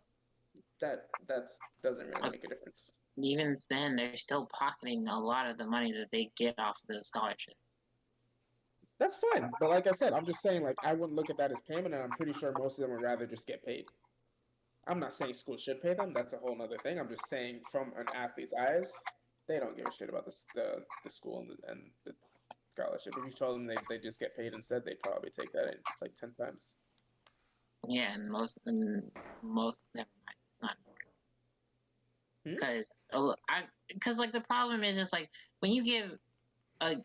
Speaker 3: that's doesn't really
Speaker 2: But
Speaker 3: make a difference.
Speaker 2: even then, they're still pocketing a lot of the money that they get off of the scholarship.
Speaker 3: That's fine. But like I said, I'm just saying like I wouldn't look at that as payment, and I'm pretty sure most of them would rather just get paid. I'm not saying school should pay them. That's a whole other thing. I'm just saying from an athlete's eyes, they don't give a shit about the school and the scholarship. If you told them they just get paid instead, they'd probably take that in like 10 times.
Speaker 2: Yeah, and most never mind. It's not
Speaker 3: Hmm?
Speaker 2: because because like the problem is just like when you give a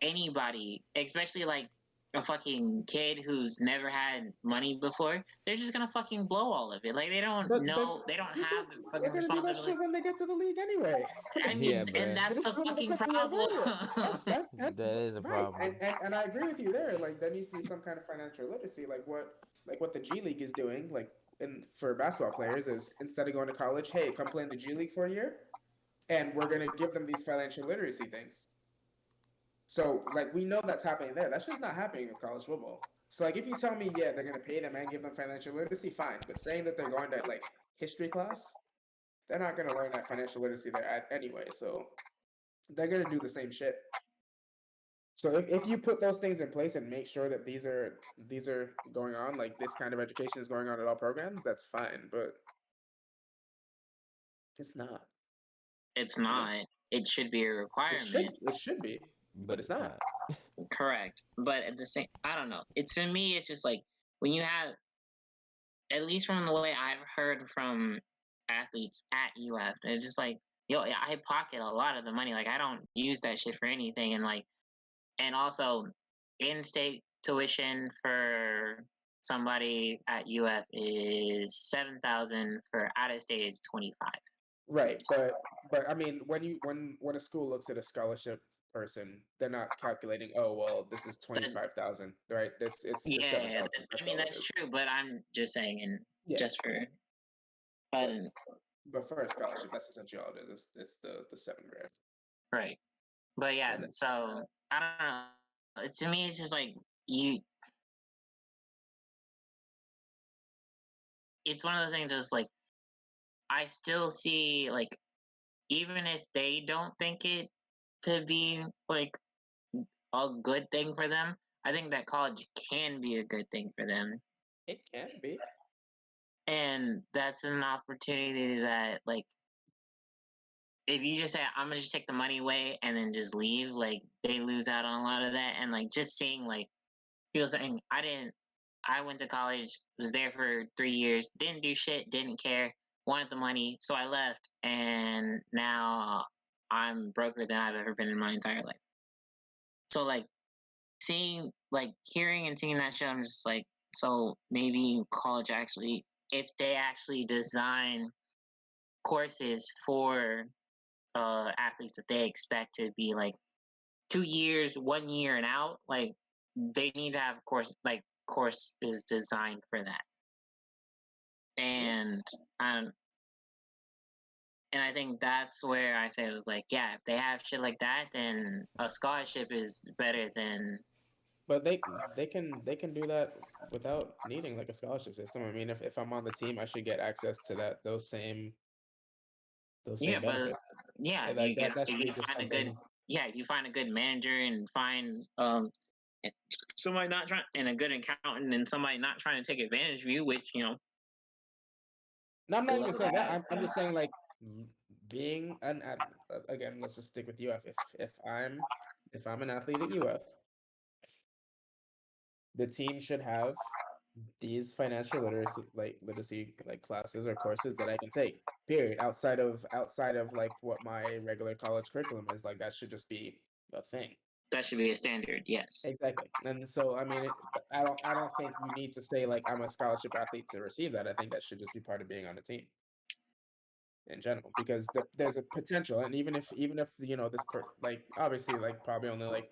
Speaker 2: anybody, especially like a fucking kid who's never had money before, they're just gonna fucking blow all of it. Like they don't
Speaker 3: But
Speaker 2: know, they don't have the
Speaker 3: they're
Speaker 2: fucking
Speaker 3: gonna do that shit
Speaker 2: responsibilities.
Speaker 3: when they get to the league anyway.
Speaker 2: I
Speaker 1: Yeah,
Speaker 2: mean, and
Speaker 1: bro.
Speaker 3: They
Speaker 2: that's
Speaker 3: just
Speaker 2: the
Speaker 3: told him a
Speaker 2: fucking
Speaker 3: couple years
Speaker 2: problem.
Speaker 3: earlier.
Speaker 1: That is a
Speaker 3: Right.
Speaker 1: problem.
Speaker 3: And I agree with you there. Like there needs to be some kind of financial literacy, like what the G League is doing, like in for basketball players is instead of going to college, hey, come play in the G League for a year, and we're gonna give them these financial literacy things. So like we know that's happening there. That's just not happening with college football. So like if you tell me, yeah, they're gonna pay them and give them financial literacy, fine. But saying that they're going to like history class, they're not gonna learn that financial literacy there anyway. So they're gonna do the same shit. So if you put those things in place and make sure that these are going on, like this kind of education is going on at all programs, that's fine. But it's not,
Speaker 2: It's
Speaker 3: you know.
Speaker 2: not. It should be a requirement.
Speaker 3: It should be, but
Speaker 1: But
Speaker 3: it's
Speaker 1: it's
Speaker 3: not.
Speaker 1: not.
Speaker 2: Correct. But at the same, I don't know. It's to me, it's just like when you have, at least from the way I've heard from athletes at UF, it's just like, yo, yeah, I pocket a lot of the money. Like I don't use that shit for anything, and like, and also in-state tuition for somebody at UF is 7,000. For out of state, it's 25.
Speaker 3: Right, but I mean, when a school looks at a scholarship person, they're not calculating. Oh well, this is
Speaker 2: That's,
Speaker 3: 25,000, right? It's the seven
Speaker 2: yeah,
Speaker 3: thousand.
Speaker 2: I
Speaker 3: That's
Speaker 2: mean
Speaker 3: all it
Speaker 2: that's
Speaker 3: is.
Speaker 2: true, but I'm just saying, and
Speaker 3: Yeah,
Speaker 2: just for, I
Speaker 3: but
Speaker 2: don't,
Speaker 3: for a scholarship, that's essentially all it is. It's the 7 grand.
Speaker 2: right. But yeah,
Speaker 3: And
Speaker 2: so I don't know. To me, it's just like you. It's one of those things. Just like I still see, like even if they don't think it could be like a good thing for them, I think that college can be a good thing for them,
Speaker 3: it can be.
Speaker 2: and that's an opportunity that like if you just say I'm gonna just take the money away and then just leave, like they lose out on a lot of that, and like just seeing like people saying I went to college, was there for 3 years, didn't do shit, didn't care, wanted the money, so I left, and now I'm broker than I've ever been in my entire life. So like hearing and seeing that shit, I'm just like, so maybe college actually, if they actually design courses for athletes that they expect to be like 2 years, 1 year, and out, like they need to have courses designed for that.
Speaker 3: Yeah.
Speaker 2: And um, and I think that's where I say it was like, yeah, if they have shit like that, then a scholarship is better than.
Speaker 3: But they can do that without needing like a scholarship system. I mean, if I'm on the team, I should get access to those
Speaker 2: Yeah,
Speaker 3: same
Speaker 2: but
Speaker 3: benefits.
Speaker 2: yeah,
Speaker 3: And
Speaker 2: if
Speaker 3: like
Speaker 2: you get
Speaker 3: that
Speaker 2: if
Speaker 3: should be
Speaker 2: you
Speaker 3: just
Speaker 2: find a good
Speaker 3: something.
Speaker 2: yeah, if you find a good manager and find somebody not trying and a good accountant and somebody not trying to take advantage of you, which
Speaker 3: No, I'm not
Speaker 2: good luck
Speaker 3: even
Speaker 2: with
Speaker 3: saying that.
Speaker 2: that.
Speaker 3: I'm just saying like being an again. Let's just stick with UF. If I'm an athlete at UF, the team should have these financial literacy like classes or courses that I can take. Period. Outside of like what my regular college curriculum is, like that should just be a thing.
Speaker 2: That should be a standard. Yes.
Speaker 3: Exactly. And so I mean, I don't think you need to say like I'm a scholarship athlete to receive that. I think that should just be part of being on the team in general, because there's a potential. And even if like obviously like probably only like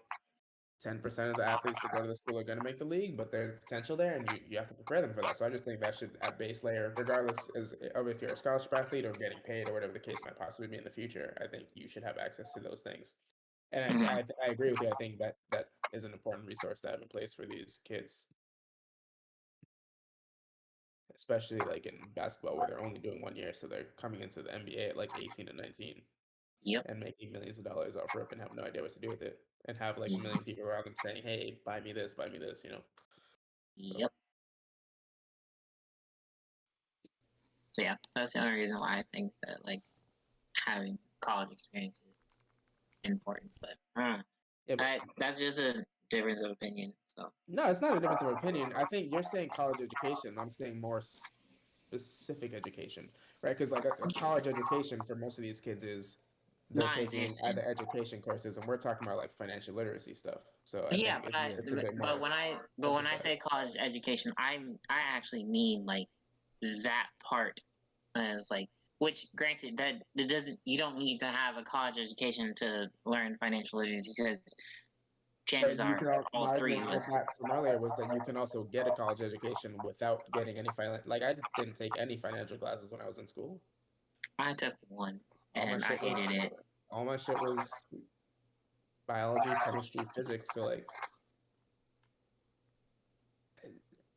Speaker 3: 10% of the athletes that go to the school are going to make the league, but there's potential there, and you have to prepare them for that. So I just think that should, at base layer, regardless of if you're a scholarship athlete or getting paid or whatever the case might possibly be in the future, I think you should have access to those things. And
Speaker 2: Mhm.
Speaker 3: I agree with you. I think that is an important resource to have in place for these kids, especially like in basketball where they're only doing 1 year, so they're coming into the NBA at like 18 and 19
Speaker 2: Yep.
Speaker 3: and making millions of dollars off rip and have no idea what to do with it, and have like a
Speaker 2: Yep.
Speaker 3: million people around them saying, "Hey, buy me this, buy me this," you know. So.
Speaker 2: Yep. So yeah, that's the only reason why I think that like having college experience is important. But
Speaker 3: Yeah, but
Speaker 2: that's just a difference of opinion. So
Speaker 3: no, it's not a difference of opinion. I think you're saying college education. I'm saying more specific education, right? Because like a college education for most of these kids is they're taking
Speaker 2: non-existent.
Speaker 3: either education courses, and we're talking about like financial literacy stuff. So I
Speaker 2: Yeah,
Speaker 3: think
Speaker 2: but
Speaker 3: it's
Speaker 2: I
Speaker 1: Yeah.
Speaker 3: it's a bit
Speaker 2: but
Speaker 3: more
Speaker 2: when I
Speaker 3: specified.
Speaker 2: say college education, I actually mean like that part as like, which granted that it doesn't, you don't need to have a college education to learn financial literacy because chances
Speaker 3: But you
Speaker 2: are
Speaker 3: can
Speaker 2: all
Speaker 3: my
Speaker 2: three
Speaker 3: argument
Speaker 2: of
Speaker 3: with
Speaker 2: us.
Speaker 3: that from earlier was that you can also get a college education without getting any like I didn't take any financial classes when I was in school.
Speaker 2: I took one
Speaker 3: All my
Speaker 2: and I
Speaker 3: shit was
Speaker 2: hated it.
Speaker 3: all my shit was biology, chemistry, physics. So like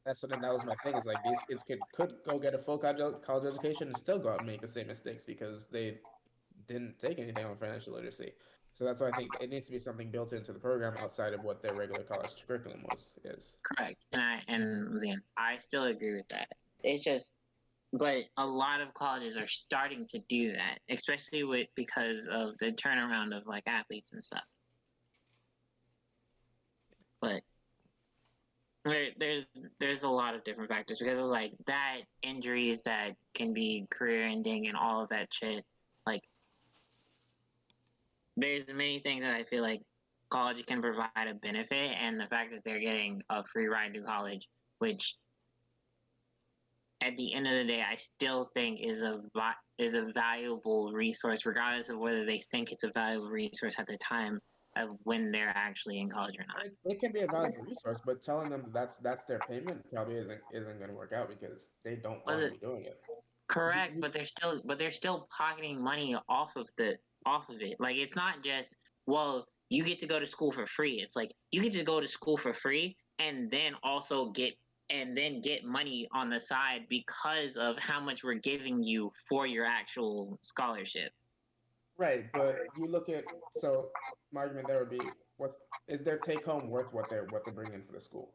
Speaker 3: that was my thing, is like these kids could go get a full college education and still go out and make the same mistakes because they didn't take anything on financial literacy. So that's why I think it needs to be something built into the program outside of what their regular college curriculum is.
Speaker 2: Correct, and again, I still agree with that. It's just, but a lot of colleges are starting to do that, especially with because of the turnaround of like athletes and stuff. But there's a lot of different factors because it's like that injuries that can be career ending and all of that shit. Like there's many things that I feel like college can provide a benefit, and the fact that they're getting a free ride to college, which at the end of the day, I still think is a valuable resource, regardless of whether they think it's a valuable resource at the time of when they're actually in college or not.
Speaker 3: It can be a valuable resource, but telling them that's their payment probably isn't going to work out because they don't want to
Speaker 2: But
Speaker 3: be doing it.
Speaker 2: correct, but they're still pocketing money off of it. Like it's not just, well, you get to go to school for free. It's like you get to go to school for free and then also get money on the side because of how much we're giving you for your actual scholarship.
Speaker 3: Right, but you look at, so my argument there would be, what's is their take home worth what they're bringing in for the school?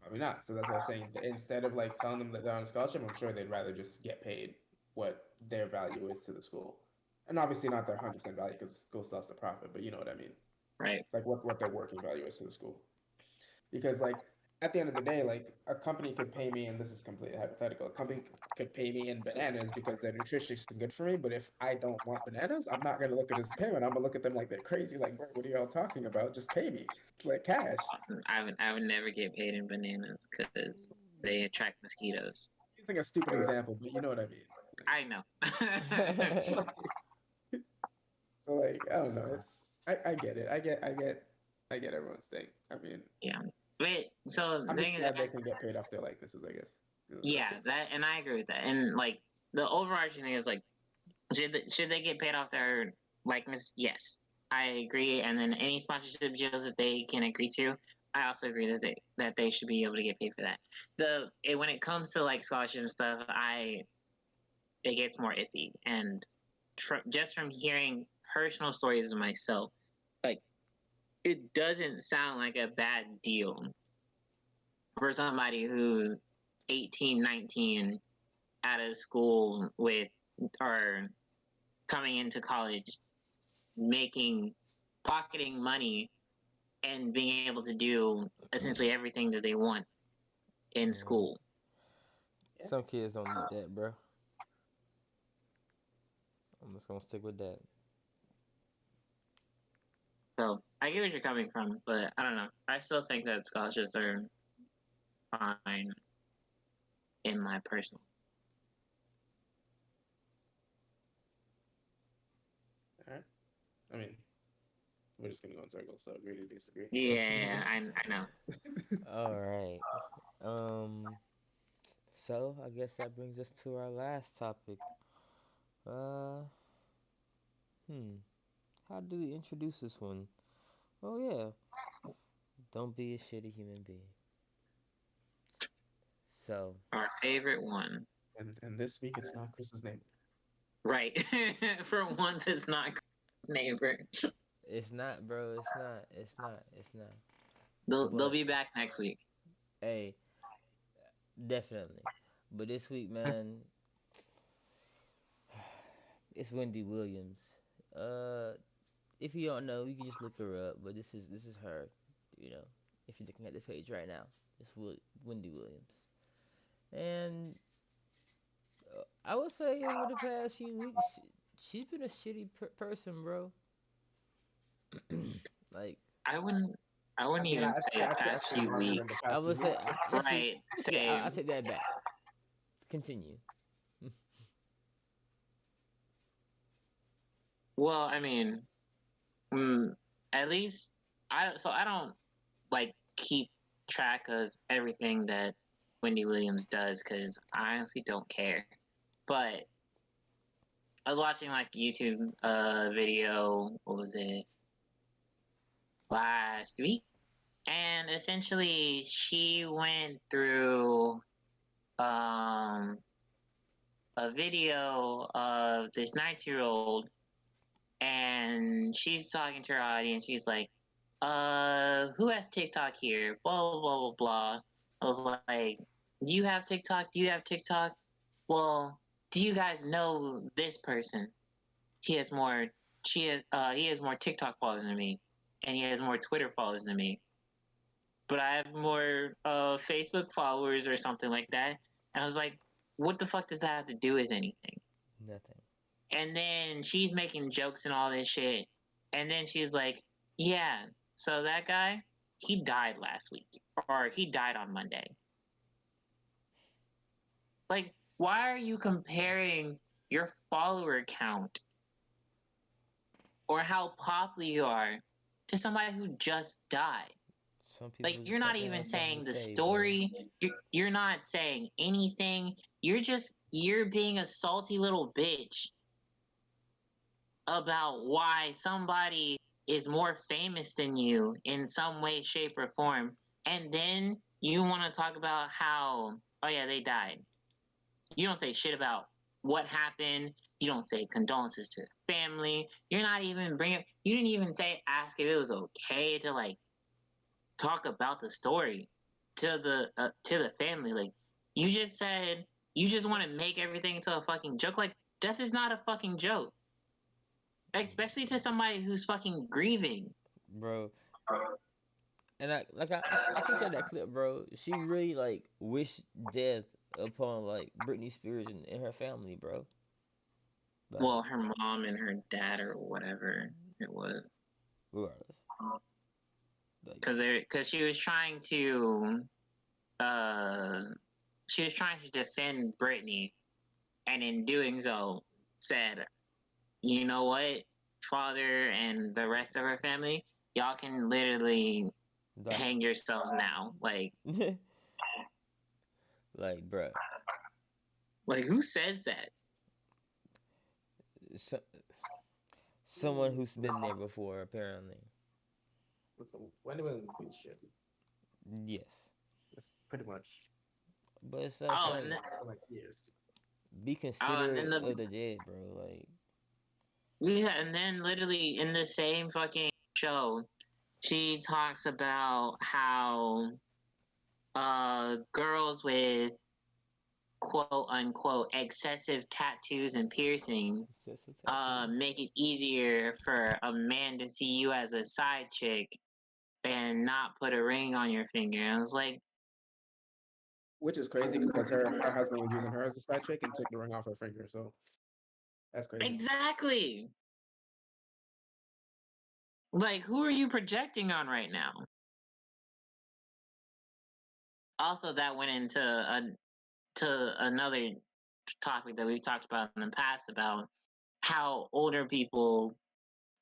Speaker 3: Probably not. So that's what I was saying. Instead of like telling them that they're on a scholarship, I'm sure they'd rather just get paid what their value is to the school, and obviously not their 100% value because the school still has to profit. But you know what I mean,
Speaker 2: Right.
Speaker 3: like what their working value is to the school. Because like at the end of the day, like a company could pay me, and this is completely hypothetical. A company could pay me in bananas because they're nutritious and good for me. But if I don't want bananas, I'm not gonna look at it as payment. I'm gonna look at them like they're crazy. Like, bro, what are y'all talking about? Just pay me, like cash.
Speaker 2: I would never get paid in bananas because they attract mosquitoes.
Speaker 3: Using a stupid example, but you know what I mean. Like,
Speaker 2: I know.
Speaker 3: so like, I don't know.
Speaker 1: So
Speaker 3: I get it. I get everyone's thing. I mean,
Speaker 2: Yeah. Wait, so the
Speaker 3: I'm
Speaker 2: thing
Speaker 3: just
Speaker 2: is
Speaker 3: glad they
Speaker 2: that
Speaker 3: can get paid off their likenesses, I guess. That's
Speaker 2: yeah,
Speaker 3: good.
Speaker 2: that and I agree with that. And like the overarching thing is like should they get paid off their likeness? Yes. I agree. And then any sponsorship deals that they can agree to, I also agree that they should be able to get paid for that. When it comes to like scholarship and stuff, I it gets more iffy. And just from hearing personal stories of myself, like it doesn't sound like a bad deal for somebody who's 18, 19 out of school with or coming into college, making pocketing money and being able to do essentially everything that they want in
Speaker 1: yeah,
Speaker 2: school.
Speaker 3: Yeah.
Speaker 1: some kids don't need that, bro. I'm just gonna stick with that.
Speaker 2: So I get where you're coming from, but I don't know. I still think that scholarships are fine in my personal.
Speaker 3: All right. I mean, we're just gonna go in circles, so agree to disagree. But
Speaker 2: Yeah, I know.
Speaker 1: All right. Um. So I guess that brings us to our last topic. Uh. Hmm. How do we introduce this one? Oh yeah. Don't be a shitty human being. So
Speaker 2: Our favorite one.
Speaker 3: and this week it's not Chris's name.
Speaker 2: Right. For once, it's not neighbor.
Speaker 1: it's not, bro. It's not. It's not. It's not.
Speaker 2: They'll
Speaker 1: But
Speaker 2: be back next week.
Speaker 1: hey, definitely. But this week, man, it's Wendy Williams. Uh, if you don't know, you can just look her up. But this is her. You know, if you're looking at the page right now, it's Wendy Williams. And I would say over the past few weeks, she's been a shitty person, bro. like
Speaker 2: I wouldn't. I
Speaker 3: I
Speaker 2: wouldn't
Speaker 3: mean,
Speaker 2: even say the
Speaker 3: I'd
Speaker 2: past
Speaker 3: say
Speaker 2: few
Speaker 3: longer than the
Speaker 2: weeks.
Speaker 1: I
Speaker 3: past two
Speaker 1: would say,
Speaker 3: weeks.
Speaker 1: actually,
Speaker 2: Right.
Speaker 1: okay, I'll
Speaker 2: Same.
Speaker 1: take that back. Continue.
Speaker 2: Well, I mean, mm, at least I don't like keep track of everything that Wendy Williams does because I honestly don't care. But I was watching like the YouTube video. What was it last week? And essentially, she went through um, a video of this 19-year-old, and she's talking to her audience. She's like, who has TikTok here? Blah, blah, blah, blah, blah. I was like, do you have TikTok? Do you have TikTok? Well, do you guys know this person? He has more, he has more TikTok followers than me, and he has more Twitter followers than me. But I have more Facebook followers or something like that. And I was like, what the fuck does that have to do with anything?
Speaker 1: Nothing.
Speaker 2: And then she's making jokes and all this shit. And then she's like, yeah, so that guy, he died last week. Or he died on Monday. Like, why are you comparing your follower count or how popular you are to somebody who just died?
Speaker 1: Some
Speaker 2: Like,
Speaker 1: people
Speaker 2: you're
Speaker 1: just
Speaker 2: not
Speaker 1: have to
Speaker 2: even
Speaker 1: have something
Speaker 2: saying
Speaker 1: to
Speaker 2: the
Speaker 1: say, bro.
Speaker 2: story. You're not saying anything. You're being a salty little bitch about why somebody is more famous than you in some way, shape, or form. And then you want to talk about how, oh yeah, they died. You don't say shit about what happened. You don't say condolences to the family. You're not even bringing, you didn't even say, ask if it was okay to like talk about the story to the family. Like you just said, you just want to make everything into a fucking joke. Like death is not a fucking joke, especially to somebody who's fucking grieving.
Speaker 1: Bro, And I sent you that clip, bro. She really like wished death upon like Britney Spears and her family, bro.
Speaker 2: Well,
Speaker 1: Like
Speaker 2: her mom and her dad or whatever it was,
Speaker 1: regardless, like
Speaker 2: because uh she was trying to defend Britney, and in doing so, said, "You know what, father and the rest of her family, y'all can literally
Speaker 1: die.
Speaker 2: hang yourselves now."
Speaker 1: Like, bruh,
Speaker 2: Like who says that?
Speaker 1: so, someone who's been there
Speaker 3: Listen,
Speaker 1: before, apparently.
Speaker 3: listen, Wendy Williams is piece of shit.
Speaker 1: Yes,
Speaker 3: That's pretty much
Speaker 1: but it's
Speaker 2: Oh, and
Speaker 1: like
Speaker 2: then,
Speaker 3: for like years.
Speaker 1: be
Speaker 2: oh, and then
Speaker 1: considerate
Speaker 2: the
Speaker 1: of the dead, bro. Like,
Speaker 2: yeah, and then literally in the same fucking show, she talks about how girls with quote unquote excessive tattoos and piercing
Speaker 1: it's just a tattoos.
Speaker 2: make it easier for a man to see you as a side chick and not put a ring on your finger. And I was like,
Speaker 3: Which is crazy because her husband was using her as a side chick and took the ring off her finger. So that's crazy.
Speaker 2: exactly. Like, who are you projecting on right now? Also, that went into another topic that we've talked about in the past about how older people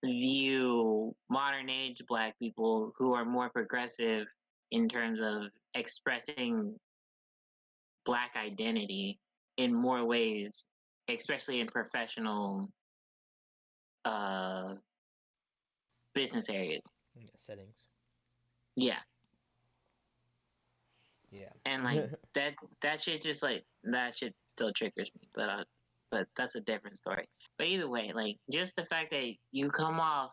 Speaker 2: view modern age black people who are more progressive in terms of expressing black identity in more ways, especially in professional uh, business areas.
Speaker 1: Yeah, settings.
Speaker 2: Yeah,
Speaker 1: Yeah.
Speaker 2: and like that shit just like that shit still triggers me, but that's a different story. But either way, like just the fact that you come off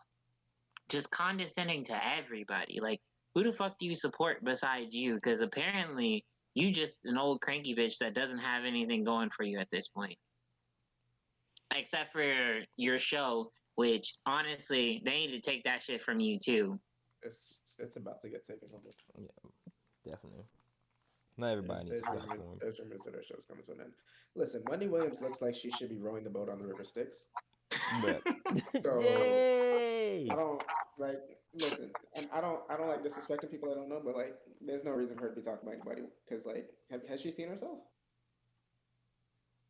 Speaker 2: just condescending to everybody. Like, who the fuck do you support besides you? Because apparently, you just an old cranky bitch that doesn't have anything going for you at this point, except for your show. Which honestly, they need to take that shit from you too.
Speaker 3: It's about to get taken over.
Speaker 1: Yeah, definitely. Not everybody needs a platform.
Speaker 3: There's rumors that her show's coming to an end. Listen, Wendy Williams looks like she should be rowing the boat on the river Styx.
Speaker 1: Bruh.
Speaker 3: So I
Speaker 1: Yay!
Speaker 3: don't like listen, and I don't like disrespecting people I don't know, but like there's no reason for her to be talking about anybody because like has she seen herself?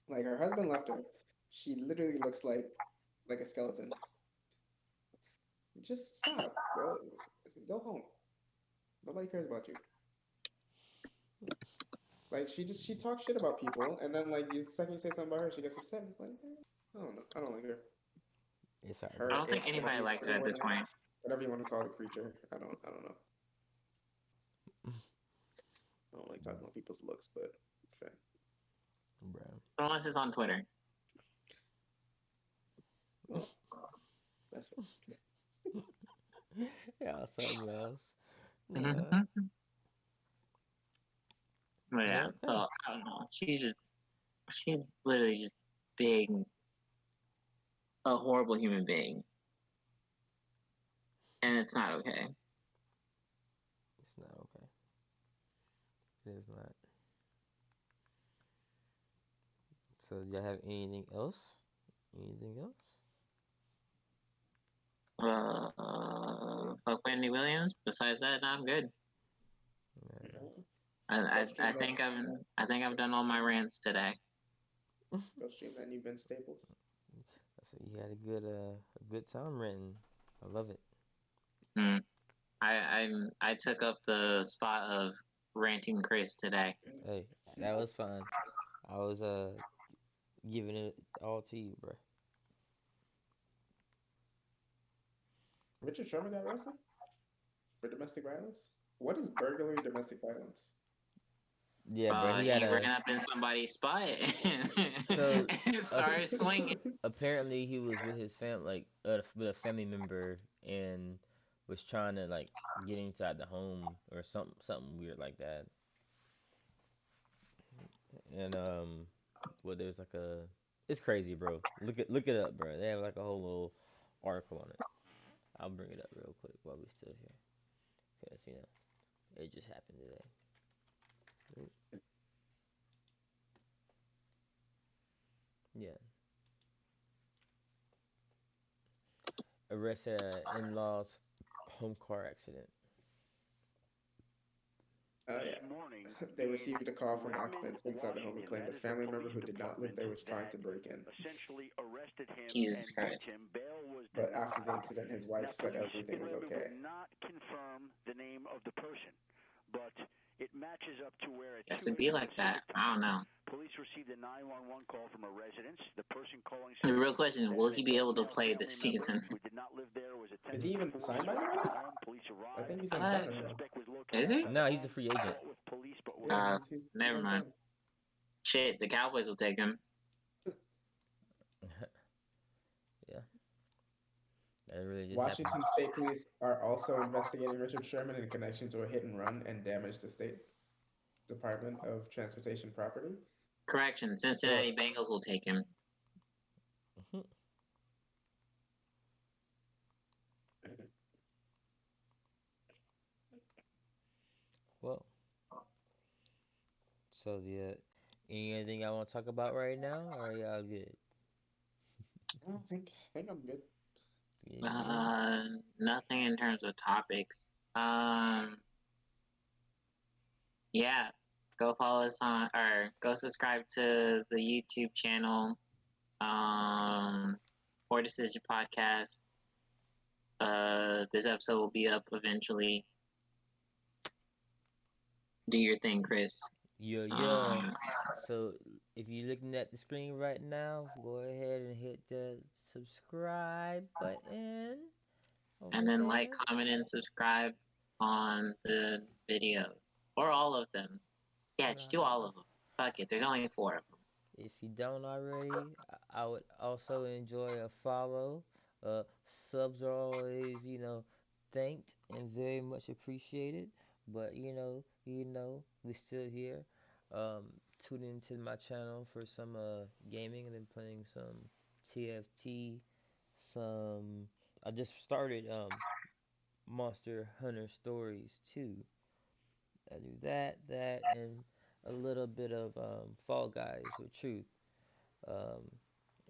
Speaker 3: Like her husband left her. She literally looks like a skeleton. Just stop, bro. Go home. Nobody cares about you. Like she talks shit about people, and then like the second you say something about her, she gets upset. It's like I don't know. I don't like her.
Speaker 1: It's alright,
Speaker 2: I
Speaker 1: bro.
Speaker 2: don't think anybody likes her at this point.
Speaker 3: Whatever you want to call the creature. I don't know. I don't like talking
Speaker 1: Bruh.
Speaker 3: about people's looks, but fair.
Speaker 1: Bruh.
Speaker 2: Unless it's on Twitter.
Speaker 3: Well, that's fair.
Speaker 1: Yeah, something else. Yeah.
Speaker 2: Mm-hmm. But
Speaker 1: Well,
Speaker 2: yeah, so
Speaker 1: okay.
Speaker 2: I don't know. She's literally just being a horrible human being, and it's not okay.
Speaker 1: It's not okay. It is not. So, do y'all have anything else? Anything else?
Speaker 2: Fuck Wendy Williams. Besides that, I'm good.
Speaker 1: Yeah.
Speaker 3: No.
Speaker 2: I,
Speaker 3: Go
Speaker 2: I
Speaker 3: stream
Speaker 2: I
Speaker 3: that.
Speaker 2: think I've done all my rants today.
Speaker 3: Go stream that new Vince Staples.
Speaker 1: So you had a good time renting. I love it.
Speaker 2: Hmm. I took up the spot of ranting Chris today.
Speaker 1: Hey, that was fun. I was giving it all to you, bro.
Speaker 3: Richard Sherman got arrested for domestic violence. What is burglary domestic violence?
Speaker 1: Yeah, bro. He had
Speaker 2: He ran
Speaker 1: a
Speaker 2: up in somebody's spot
Speaker 1: so
Speaker 2: and
Speaker 1: uh,
Speaker 2: started swinging.
Speaker 1: apparently he was with his family, like with a family member, and was trying to like get inside the home or something weird like that. And well, there's like a it's crazy, bro. Look it up, bro. They have like a whole little article on it. I'll bring it up real quick while we still here. Okay, let's see now. It just happened today. Oop. Yeah. Arrested at in-laws home car accident.
Speaker 3: Yeah. They received a call from occupants inside the home who claimed a family member who did not live there was trying to break in.
Speaker 2: Jesus Christ.
Speaker 3: But after the incident, his wife said everything was okay.
Speaker 2: Guess it'd be like that. I don't know. The real question is, will he be able to play this season?
Speaker 3: Is he even signed by anybody? I think he's
Speaker 2: Uh,
Speaker 3: unsigned right now.
Speaker 2: is he?
Speaker 1: No, he's a free agent.
Speaker 3: Yeah, he's
Speaker 2: Never mind.
Speaker 3: unsigned.
Speaker 2: Shit, the Cowboys will take him.
Speaker 1: Yeah. That really just happened.
Speaker 3: Washington State Police are also investigating Richard Sherman in connection to a hit and run and damage to State Department of Transportation property.
Speaker 2: Correction,
Speaker 3: So,
Speaker 2: Cincinnati Bengals will take him.
Speaker 1: Well, so anything I want to talk about right now, or y'all good?
Speaker 3: I think I'm good.
Speaker 1: Yeah.
Speaker 2: Nothing in terms of topics. Yeah, go follow us on, or go subscribe to the YouTube channel. Or Decision Podcast. This episode will be up eventually. Do your thing, Chris.
Speaker 1: Yeah. So if you're looking at the screen right now, go ahead and hit the subscribe button
Speaker 2: And
Speaker 1: over
Speaker 2: then like,
Speaker 1: there.
Speaker 2: comment, and subscribe on the videos. Or all of them. Yeah, just do all of them. Fuck it, there's only 4 of them.
Speaker 1: If you don't already, I would also enjoy a follow. Subs are always, thanked and very much appreciated. But we still here. Tune into my channel for some gaming. I've been playing some TFT. Some I just started Monster Hunter Stories 2. I do that, and a little bit of Fall Guys with Truth. Um,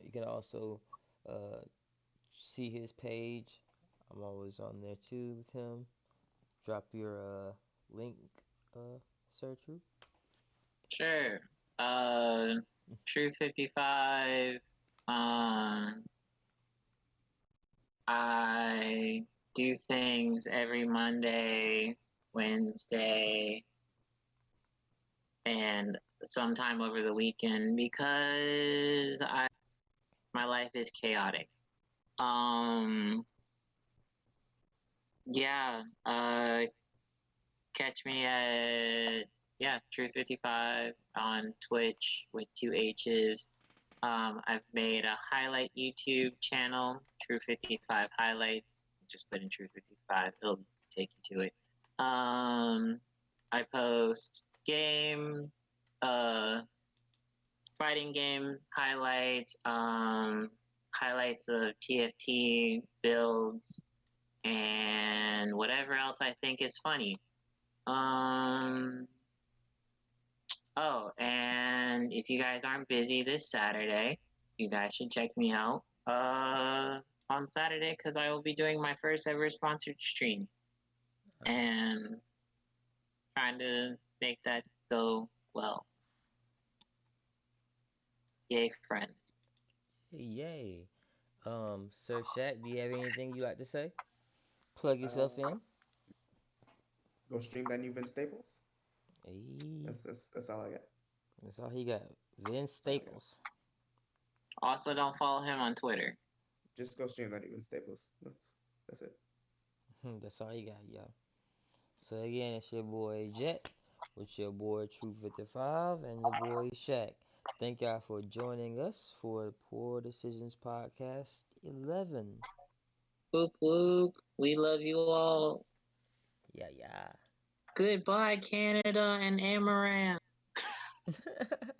Speaker 1: you can also uh, see his page. I'm always on there too with him. Drop your link, Sir Truth.
Speaker 2: Sure. True 55. Um, I do things every Monday, Wednesday, and sometime over the weekend because my life is chaotic. Um, yeah, catch me at Truth55 on Twitch with 2 H's. I've made a highlight YouTube channel, True55 Highlights. Just put in True55, it'll take you to it. I post fighting game highlights, highlights of TFT builds, and whatever else I think is funny. Oh, and if you guys aren't busy this Saturday, you guys should check me out on Saturday because I will be doing my first ever sponsored stream and trying to make that go well. Yay, friends.
Speaker 1: Yay. Sir Shaq, do you have anything you like to say? Plug yourself
Speaker 3: Uh,
Speaker 1: in.
Speaker 3: Go stream that new Vince Staples.
Speaker 1: Hey,
Speaker 3: That's all I got.
Speaker 1: that's all he got. Vince
Speaker 3: That's all I got.
Speaker 1: Staples.
Speaker 2: Also, don't follow him on Twitter.
Speaker 3: Just go stream that new Vince Staples. That's it.
Speaker 1: That's all he got, y'all. So again, it's your boy Jet with your boy True 55 and the boy Shaq. Thank y'all for joining us for the Poor Decisions Podcast 11.
Speaker 2: Whoop whoop. We love you all.
Speaker 1: Yeah, yeah.
Speaker 2: Goodbye, Canada and Amaranth.